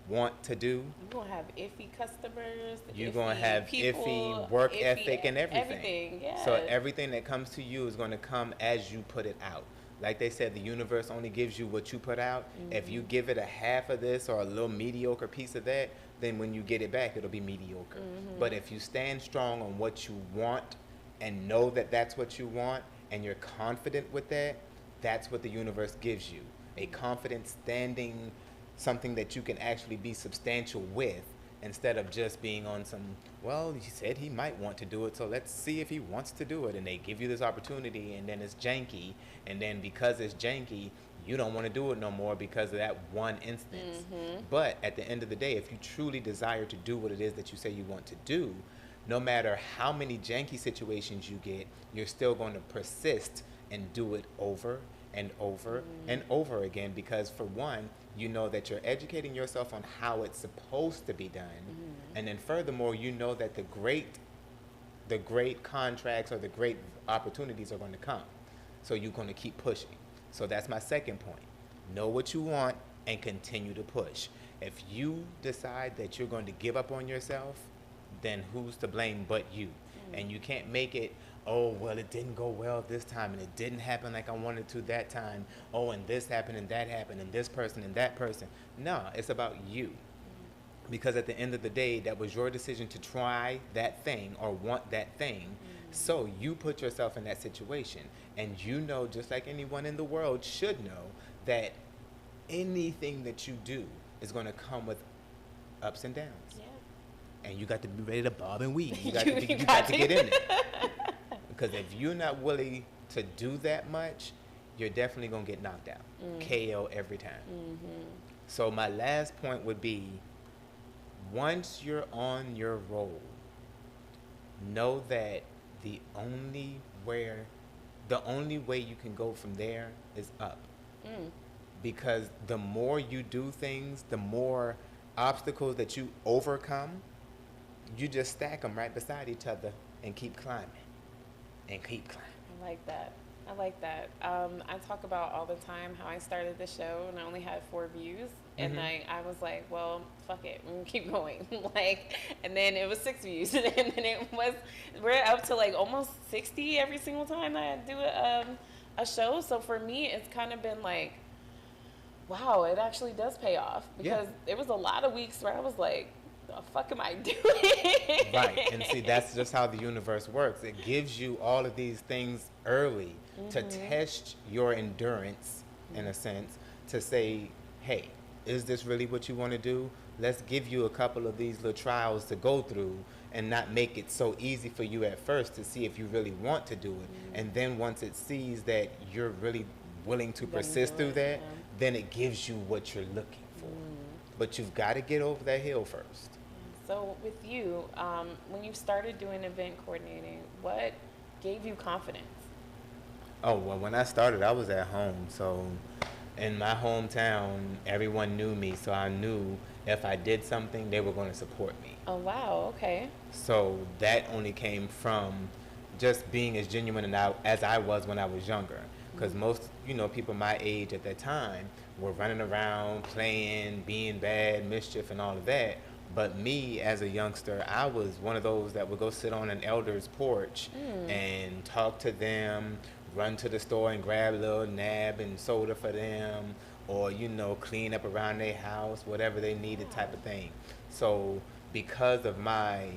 want to do, you're going to have iffy customers. You're going to have people, iffy work ethic and everything. Everything, yeah. So everything that comes to you is going to come as you put it out. Like they said, the universe only gives you what you put out. If you give it a half of this or a little mediocre piece of that, then when you get it back, it'll be mediocre. But if you stand strong on what you want and know that that's what you want and you're confident with that, that's what the universe gives you. A confident standing, something that you can actually be substantial with, instead of just being on some, well, he said he might want to do it, so let's see if he wants to do it. And they give you this opportunity, and then it's janky. And then because it's janky, you don't want to do it no more because of that one instance. But at the end of the day, if you truly desire to do what it is that you say you want to do, no matter how many janky situations you get, you're still going to persist and do it over and over and over again, because for one, you know that you're educating yourself on how it's supposed to be done. And then furthermore, you know that the great contracts or the great opportunities are going to come. So you're going to keep pushing. So that's my second point. Know what you want and continue to push. If you decide that you're going to give up on yourself, then who's to blame but you? And you can't make it, oh, well, it didn't go well this time, and it didn't happen like I wanted to that time. Oh, and this happened, and that happened, and this person, and that person. No, it's about you. Because at the end of the day, that was your decision to try that thing or want that thing. So you put yourself in that situation. And you know, just like anyone in the world should know, that anything that you do is going to come with ups and downs. Yeah. And you got to be ready to bob and weave. You got to get in it. Because if you're not willing to do that much, you're definitely going to get knocked out. KO every time. So my last point would be, once you're on your roll, know that the only way you can go from there is up. Because the more you do things, the more obstacles that you overcome, you just stack them right beside each other and keep climbing. And keep climbing. I like that. I talk about all the time how I started the show and I only had 4 views. And I was like, well, fuck it, we'll keep going. And then it was 6 views. And then we're up to like almost 60 every single time I do a show. So for me, it's kind of been like, wow, it actually does pay off. Because there was a lot of weeks where I was like, the fuck am I doing? Right. And see, that's just how the universe works. It gives you all of these things early to test your endurance, in a sense, to say, hey, is this really what you want to do? Let's give you a couple of these little trials to go through and not make it so easy for you at first to see if you really want to do it. And then once it sees that you're really willing to persist through that, then it gives you what you're looking for. But you've got to get over that hill first. So with you, when you started doing event coordinating, what gave you confidence? Oh, well, when I started, I was at home. So in my hometown, everyone knew me. So I knew if I did something, they were going to support me. Oh, wow. Okay. So that only came from just being as genuine as I was when I was younger. Because most, people my age at that time were running around, playing, being bad, mischief, and all of that. But me, as a youngster, I was one of those that would go sit on an elder's porch and talk to them, run to the store and grab a little nab and soda for them, or, clean up around their house, whatever they needed type of thing. So because of my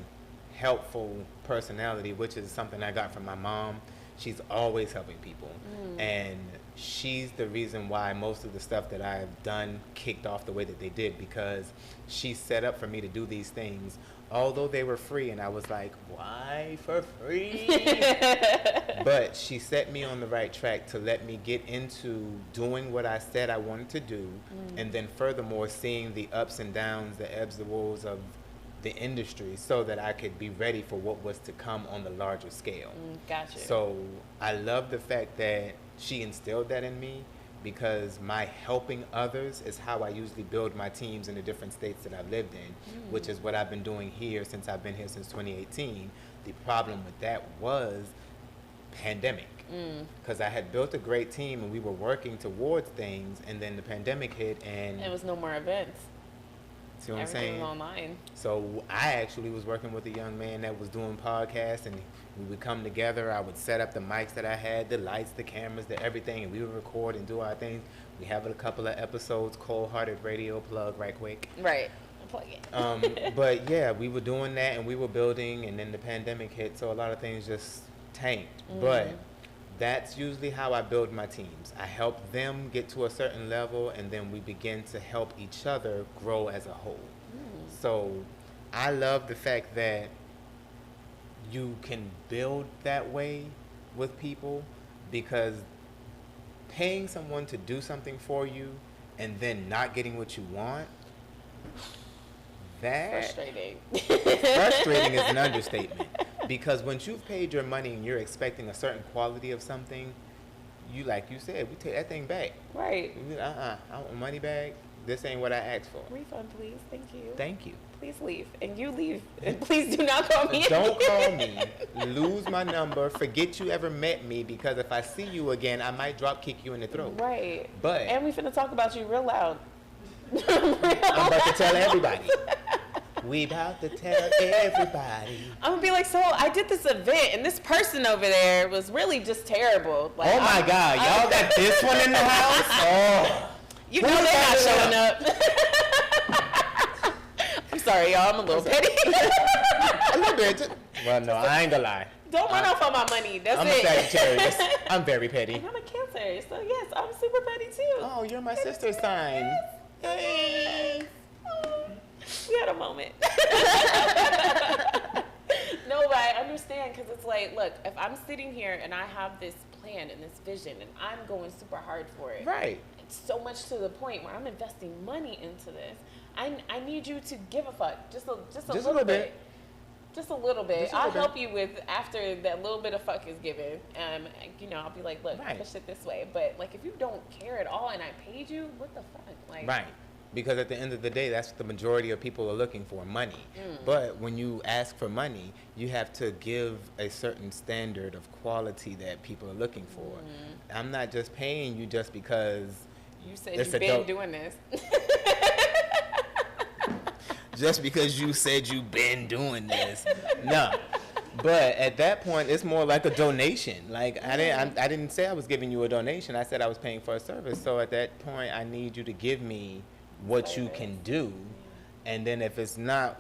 helpful personality, which is something I got from my mom, she's always helping people. And she's the reason why most of the stuff that I've done kicked off the way that they did, because she set up for me to do these things although they were free, and I was like, why for free? But she set me on the right track to let me get into doing what I said I wanted to do, and then furthermore seeing the ups and downs, the ebbs and woes of the industry, so that I could be ready for what was to come on the larger scale. Gotcha. So I love the fact that she instilled that in me, because my helping others is how I usually build my teams in the different states that I've lived in, which is what I've been doing here since I've been here since 2018. The problem with that was pandemic, because I had built a great team and we were working towards things, and then the pandemic hit and there was no more events. See what I'm saying? Everything was online. So I actually was working with a young man that was doing podcasts, and we would come together. I would set up the mics that I had, the lights, the cameras, the everything, and we would record and do our things. We have a couple of episodes, Cold Hearted Radio plug right quick. Right. Plug it. But yeah, we were doing that and we were building, and then the pandemic hit, so a lot of things just tanked. But that's usually how I build my teams. I help them get to a certain level, and then we begin to help each other grow as a whole. So I love the fact that you can build that way with people, because paying someone to do something for you and then not getting what you want, that frustrating. Frustrating is an understatement. Because once you've paid your money and you're expecting a certain quality of something, you, like you said, we take that thing back. Right. I want money back. This ain't what I asked for. Refund, please. Thank you. Thank you. Please leave. And you leave. And please do not call me. Don't call me. Lose my number. Forget you ever met me, because if I see you again, I might drop kick you in the throat. Right. But and we finna talk about you real loud. I'm about to tell everybody. We about to tell everybody. I'm gonna be like, so I did this event, and this person over there was really just terrible. Like, oh my God, y'all got this one in the house? Oh. You know they're not showing up. I'm sorry, y'all. I'm a little petty. A little bit. Well, no, I ain't gonna lie. Don't run off on my money. That's I'm it. a Sagittarius. I'm very petty. And I'm a Cancer, so yes, I'm super petty too. Oh, you're my sister's sign. Yes. Oh, we had a moment. No, but I understand, because it's like, look, if I'm sitting here and I have this plan and this vision and I'm going super hard for it. Right. It's so much to the point where I'm investing money into this. I need you to give a fuck. Just a little bit. Just a little bit. I'll help you with after that little bit of fuck is given. I'll be like, look, push it this way. But like, if you don't care at all and I paid you, what the fuck? Like, right. Because at the end of the day, that's what the majority of people are looking for, money. But when you ask for money, you have to give a certain standard of quality that people are looking for. I'm not just paying you just because you said you've been doing this. Just because you said you've been doing this. No. But at that point, it's more like a donation. Like, I didn't say I was giving you a donation. I said I was paying for a service. So at that point, I need you to give me what you can do. And then if it's not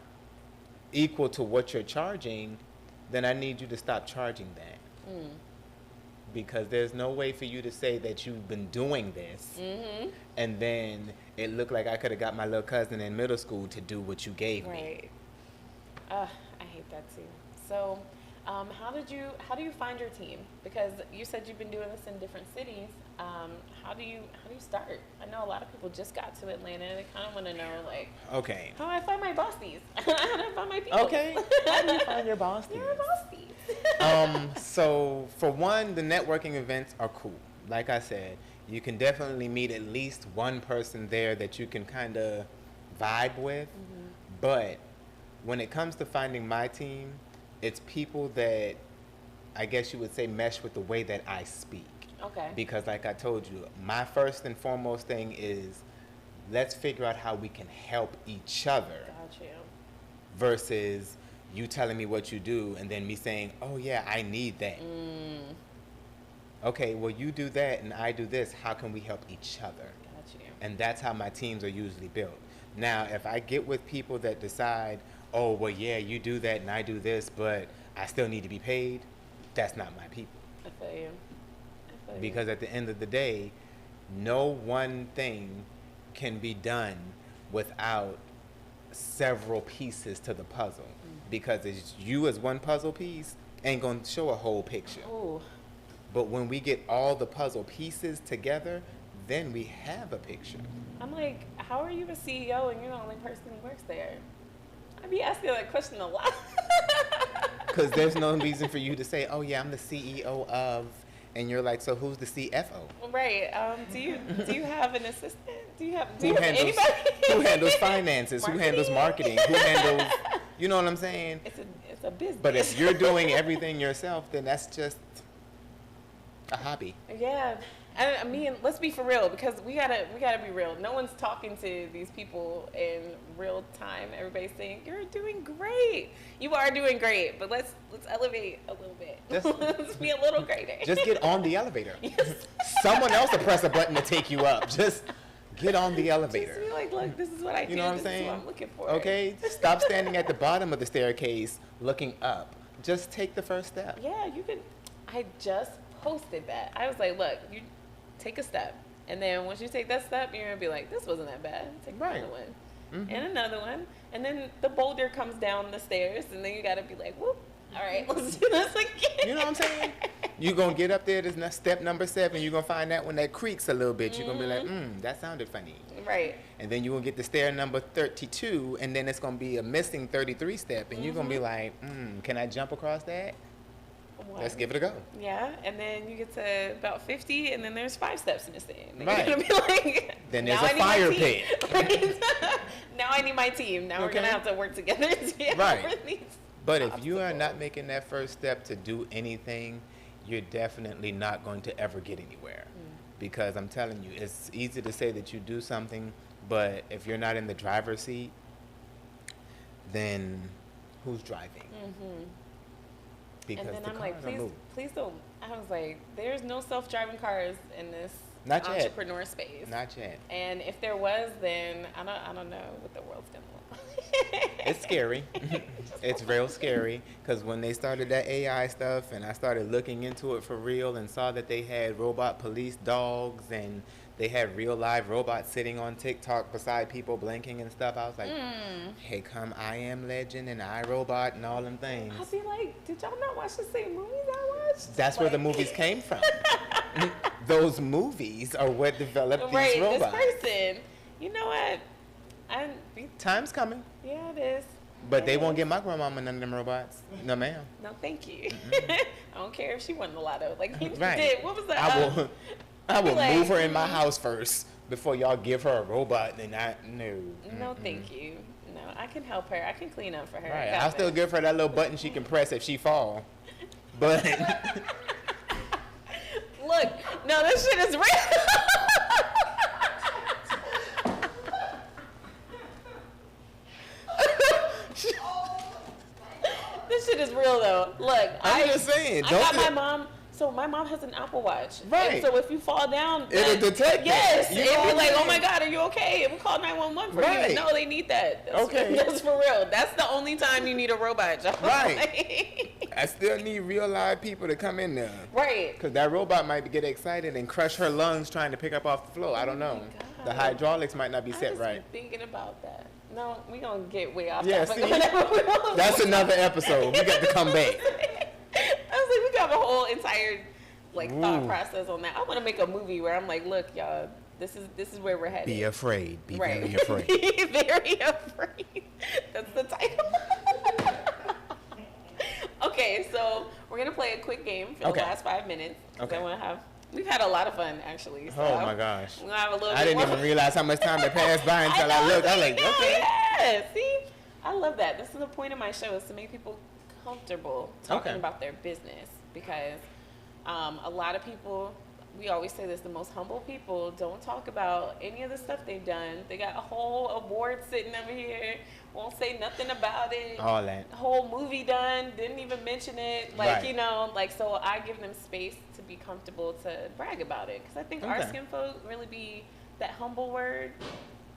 equal to what you're charging, then I need you to stop charging that. Because there's no way for you to say that you've been doing this and then it looked like I could have got my little cousin in middle school to do what you gave me. Right. I hate that too. So how do you find your team? Because you said you've been doing this in different cities. How do you start? I know a lot of people just got to Atlanta and they kind of want to know, like, okay, how do I find my bossies? How do I find my people? Okay, how do you find your bossies? Your bossies. So for one, the networking events are cool. Like I said, you can definitely meet at least one person there that you can kind of vibe with. But when it comes to finding my team, it's people that I guess you would say mesh with the way that I speak. Okay. Because like I told you, my first and foremost thing is let's figure out how we can help each other. Got you. Versus you telling me what you do and then me saying, oh yeah, I need that. Okay, well you do that and I do this. How can we help each other? Got you. And that's how my teams are usually built. Now, if I get with people that decide, oh, well, yeah, you do that and I do this, but I still need to be paid, that's not my people. I feel you. Because at the end of the day, no one thing can be done without several pieces to the puzzle. Because it's you as one puzzle piece ain't going to show a whole picture. Ooh. But when we get all the puzzle pieces together, then we have a picture. I'm like, how are you a CEO and you're the only person who works there? I'd be asking that question a lot. Because there's no reason for you to say, oh yeah, I'm the CEO of, and you're like, so who's the CFO? Right. Do you have an assistant? Do you have anybody? Who handles finances? Who handles marketing? Who handles, you know what I'm saying? It's a business. But if you're doing everything yourself, then that's just a hobby. Yeah. I mean, let's be for real, because we gotta be real. No one's talking to these people in real time. Everybody's saying you're doing great. You are doing great, but let's elevate a little bit. Let's be a little greater. Just get on the elevator. Yes. Someone else will press a button to take you up. Just get on the elevator. Just be like, look, this is what I do. You know what I'm this saying? is what I'm looking for. Okay, stop standing at the bottom of the staircase looking up. Just take the first step. Yeah, you can. I just posted that. I was like, look, you take a step, and then once you take that step, you're gonna be like, this wasn't that bad. Take another one, and another one, and then the boulder comes down the stairs, and then you gotta be like, whoop, all right, let's do this again. You know what I'm saying? You're gonna get up there, there's step number 7, you're gonna find that when that creaks a little bit, you're gonna be like, that sounded funny. Right. And then you're gonna get the stair number 32, and then it's gonna be a missing 33 step, and you're gonna be like, can I jump across that? Let's give it a go. Yeah, and then you get to about 50, and then there's 5 steps missing. Then right. You're gonna be like, then there's a fire pit. Right? Now I need my team. Now we're gonna have to work together to get over these But obstacles. if you are not making that first step to do anything, you're definitely not going to ever get anywhere. Because I'm telling you, it's easy to say that you do something, but if you're not in the driver's seat, then who's driving? Because and then I'm like, please don't. I was like, there's no self-driving cars in this Not yet. entrepreneur space. Not yet. And if there was, then I don't know what the world's gonna look like. It's scary. It's real scary, because when they started that AI stuff and I started looking into it for real and saw that they had robot police dogs and they had real live robots sitting on TikTok beside people blinking and stuff, I was like, hey, come I Am Legend and iRobot and all them things. I'll be like, did y'all not watch the same movies I watched? That's where the movies came from. Those movies are what developed these robots. This person, you know what? Time's coming. Yeah, it is. But they won't get my grandmama none of them robots. No, ma'am. No, thank you. I don't care if she won the lotto. Like you right. did. What was that? I will move her in my house first before y'all give her a robot. And No, thank you. No, I can help her. I can clean up for her. Right. I'll still give her that little button she can press if she fall. But look, no, this shit is real. This shit is real though. Look, I'm just saying. I got my mom. So my mom has an Apple Watch. Right. And so if you fall down, it'll detect. Yes. It'll be like, oh my God, are you okay? And we'll call 911 for you. No, they need that. That's for real. That's the only time you need a robot, Joe. Right. I still need real live people to come in there. Right. Because that robot might get excited and crush her lungs trying to pick up off the floor. I don't know. The hydraulics might not be set right. Thinking about that. No, we gonna get way off. Yeah, see, that's another episode. We got to come back. I was like, we got a whole entire thought process on that. I want to make a movie where I'm like, look, y'all, this is where we're headed. Be afraid. Be very afraid. Be very afraid. That's the title. Okay, so we're gonna play a quick game for the last 5 minutes. Okay. We've had a lot of fun actually. So oh my gosh. We're gonna have a little I didn't even realize how much time had passed by until I looked. I was like, okay. Yeah, see? I love that. This is the point of my show, is to make people comfortable talking about their business, because a lot of people, we always say this, the most humble people don't talk about any of the stuff they've done. They got a whole award sitting over here, won't say nothing about it. All that. Whole movie done, didn't even mention it. So I give them space to be comfortable to brag about it. Because I think our skin folk really be, that humble word,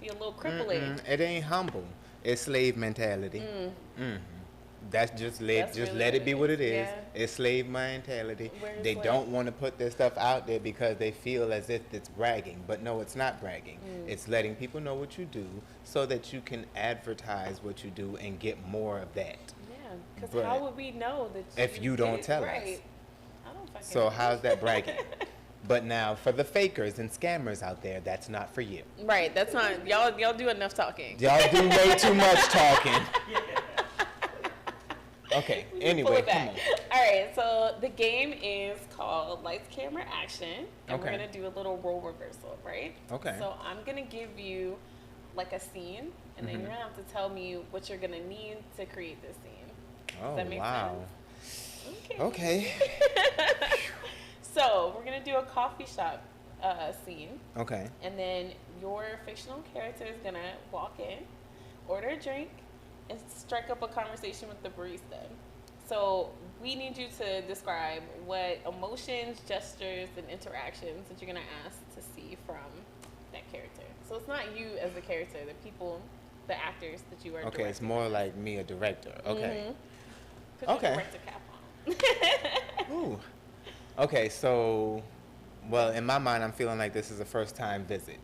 be a little crippling. It ain't humble. It's slave mentality. That's just let really let it be what it is. Yeah. It's slave mentality. They Where's don't want to put their stuff out there because they feel as if it's bragging. But no, it's not bragging. It's letting people know what you do so that you can advertise what you do and get more of that. Yeah, because how would we know that if you don't tell us? I don't fucking So know. how's that bragging? But now for the fakers and scammers out there, that's not for you. Right, that's not y'all do enough talking. Y'all do way too much talking. Okay, anyway, come on. All right, so the game is called Lights, Camera, Action. And we're going to do a little role reversal, right? Okay. So I'm going to give you like a scene, and then you're going to have to tell me what you're going to need to create this scene. Oh, Does that make sense? Okay. Okay. So we're going to do a coffee shop scene. Okay. And then your fictional character is going to walk in, order a drink, and strike up a conversation with the barista. So we need you to describe what emotions, gestures, and interactions that you're going to ask to see from that character. So it's not you as the character, the people, the actors that you are directing. Okay, it's more like me, a director. Okay. Put your director cap on. Ooh. Okay, so, well, in my mind, I'm feeling like this is a first-time visit.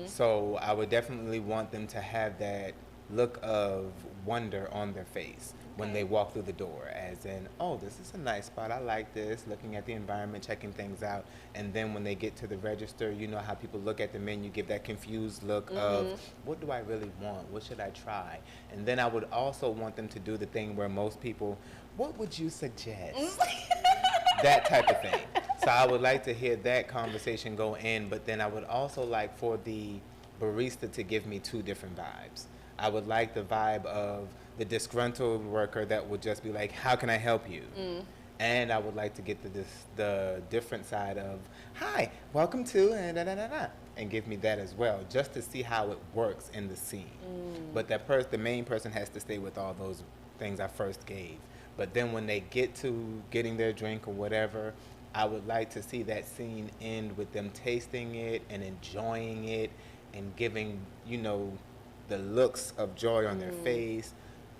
So I would definitely want them to have that look of wonder on their face when they walk through the door, as in, oh, this is a nice spot, I like this, looking at the environment, checking things out. And then when they get to the register, you know how people look at the menu, give that confused look of, what do I really want, what should I try? And then I would also want them to do the thing where most people, what would you suggest? That type of thing. So I would like to hear that conversation go in, but then I would also like for the barista to give me two different vibes. I would like the vibe of the disgruntled worker that would just be like, how can I help you? And I would like to get the different side of, hi, welcome to, and give me that as well, just to see how it works in the scene. But the main person has to stay with all those things I first gave. But then when they get to getting their drink or whatever, I would like to see that scene end with them tasting it and enjoying it and giving, you know, the looks of joy on their face,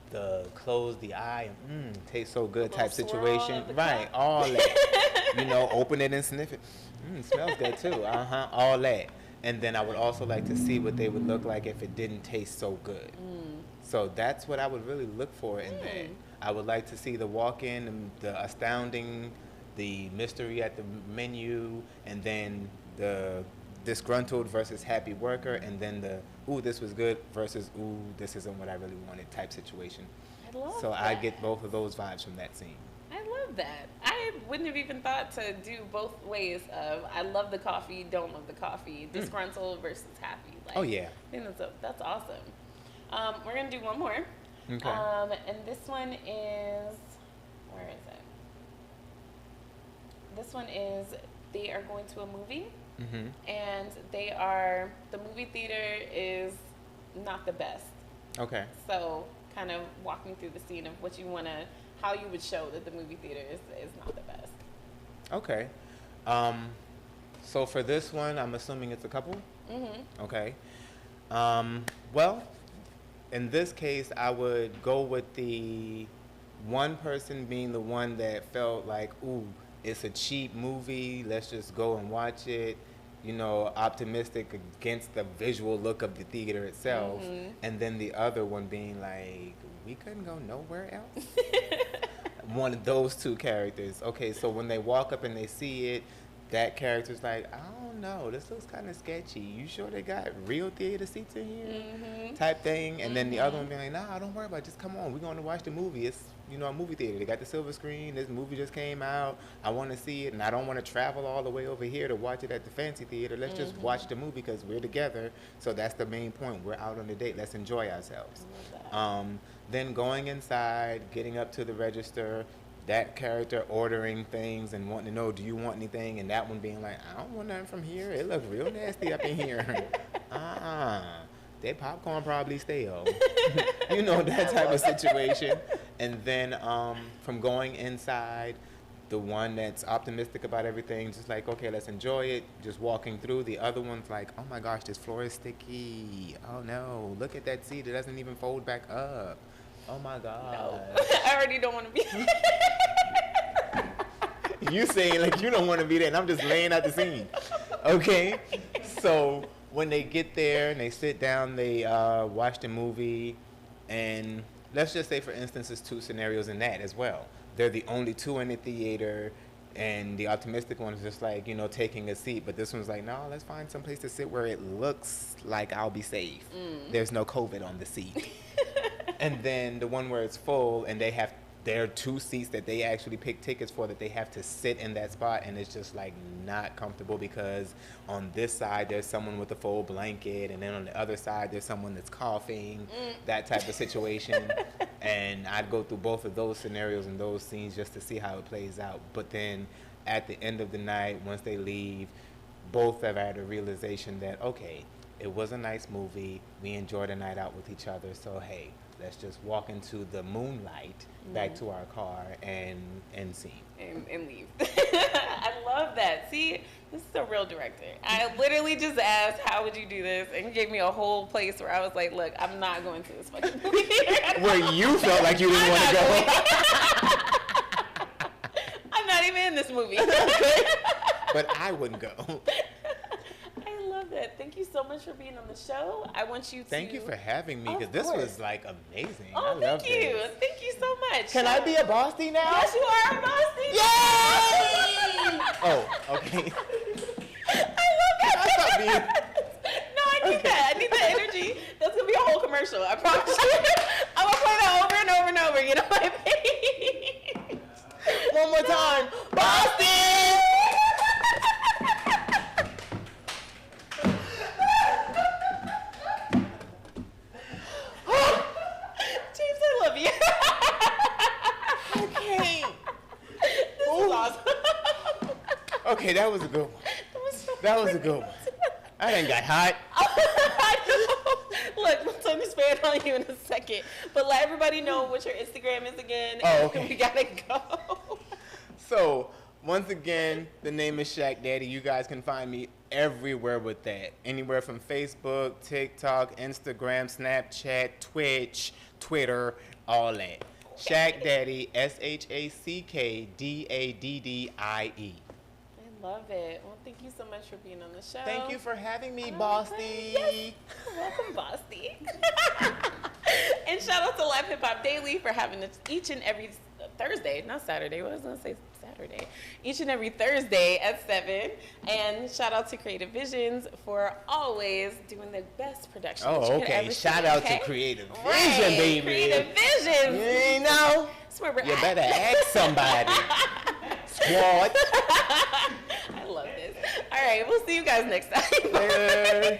the close the eye and tastes so good type situation. Right, all that. You know, open it and sniff it. Smells good too. All that. And then I would also like to see what they would look like if it didn't taste so good. So that's what I would really look for in that. I would like to see the walk-in, and the astounding, the mystery at the menu, and then the disgruntled versus happy worker, and then the, ooh, this was good versus, ooh, this isn't what I really wanted type situation. I love so that. I get both of those vibes from that scene. I love that. I wouldn't have even thought to do both ways of I love the coffee, don't love the coffee, disgruntled versus happy. Like, Oh, yeah. I think that's awesome. We're going to do one more. Okay. And this one is, where is it? This one is, they are going to a movie, and the movie theater is not the best. Okay. So kind of walking through the scene of what you want to, how you would show that the movie theater is not the best. Okay. So for this one, I'm assuming it's a couple? Okay. Well, in this case, I would go with the one person being the one that felt like, ooh, it's a cheap movie, let's just go and watch it, you know, optimistic against the visual look of the theater itself. And then the other one being like, we couldn't go nowhere else? One of those two characters. Okay, so when they walk up and they see it, that character's like, I don't know, this looks kind of sketchy. You sure they got real theater seats in here? Type thing. And then the other one being like, nah, don't worry about it. Just come on. We're going to watch the movie. It's, you know, a movie theater. They got the silver screen. This movie just came out. I want to see it. And I don't want to travel all the way over here to watch it at the fancy theater. Let's just watch the movie because we're together. So that's the main point. We're out on a date. Let's enjoy ourselves. Then going inside, getting up to the register, that character ordering things and wanting to know, do you want anything? And that one being like, I don't want nothing from here. It looks real nasty up in here. That popcorn probably stale. You know, that type of situation. And then from going inside, the one that's optimistic about everything, just like, okay, let's enjoy it, just walking through. The other one's like, oh my gosh, this floor is sticky. Oh no, look at that seat. It doesn't even fold back up. Oh my God. No. I already don't want to be You saying like you don't want to be there, and I'm just laying out the scene. Okay? So when they get there and they sit down, they watch the movie, and let's just say, for instance, there's two scenarios in that as well. They're the only two in the theater, and the optimistic one is just like, taking a seat. But this one's like, no, let's find some place to sit where it looks like I'll be safe. There's no COVID on the seat. And then the one where it's full, and there are two seats that they actually pick tickets for that they have to sit in that spot, and it's just like not comfortable because on this side there's someone with a full blanket, and then on the other side there's someone that's coughing, that type of situation. And I'd go through both of those scenarios and those scenes just to see how it plays out. But then at the end of the night, once they leave, both have had a realization that, okay, it was a nice movie, we enjoyed a night out with each other, so hey, let's just walk into the moonlight back to our car and scene. And leave. I love that. See, this is a real director. I literally just asked, how would you do this? And he gave me a whole place where I was like, look, I'm not going to this fucking movie. Where you felt like you didn't want to go. I'm not even in this movie. But I wouldn't go. That. Thank you so much for being on the show. I want you to... Thank you for having me, because this was like amazing. Oh, thank you. Thank you so much. Can I be a Bossy now? Yes, you are a Bossy. Yay! Oh, okay. I love that. No, I need that. I need that energy. That's going to be a whole commercial. I promise you. I'm going to play that over and over and over. You know what I mean? One more time. Bossy! Okay, that was a good one. That was a good one. I done got hot. I know. Look, we'll turn this fan on you in a second. But let everybody know what your Instagram is again. Oh, okay. We gotta go. So, once again, the name is Shaq Daddy. You guys can find me everywhere with that. Anywhere from Facebook, TikTok, Instagram, Snapchat, Twitch, Twitter, all that. Shaq Daddy, ShackDaddie. Love it. Well, thank you so much for being on the show. Thank you for having me, Bossy. Yes. Welcome, Bossy. And shout out to Live Hip Hop Daily for having us each and every Thursday, not Saturday. What was I going to say? Saturday. Each and every Thursday at 7. And shout out to Creative Visions for always doing the best production. Oh, okay. Shout out to Creative Vision, baby. Creative Visions. You know? That's where we're you at. Better ask somebody. Squad. I love this. All right, we'll see you guys next time. Later.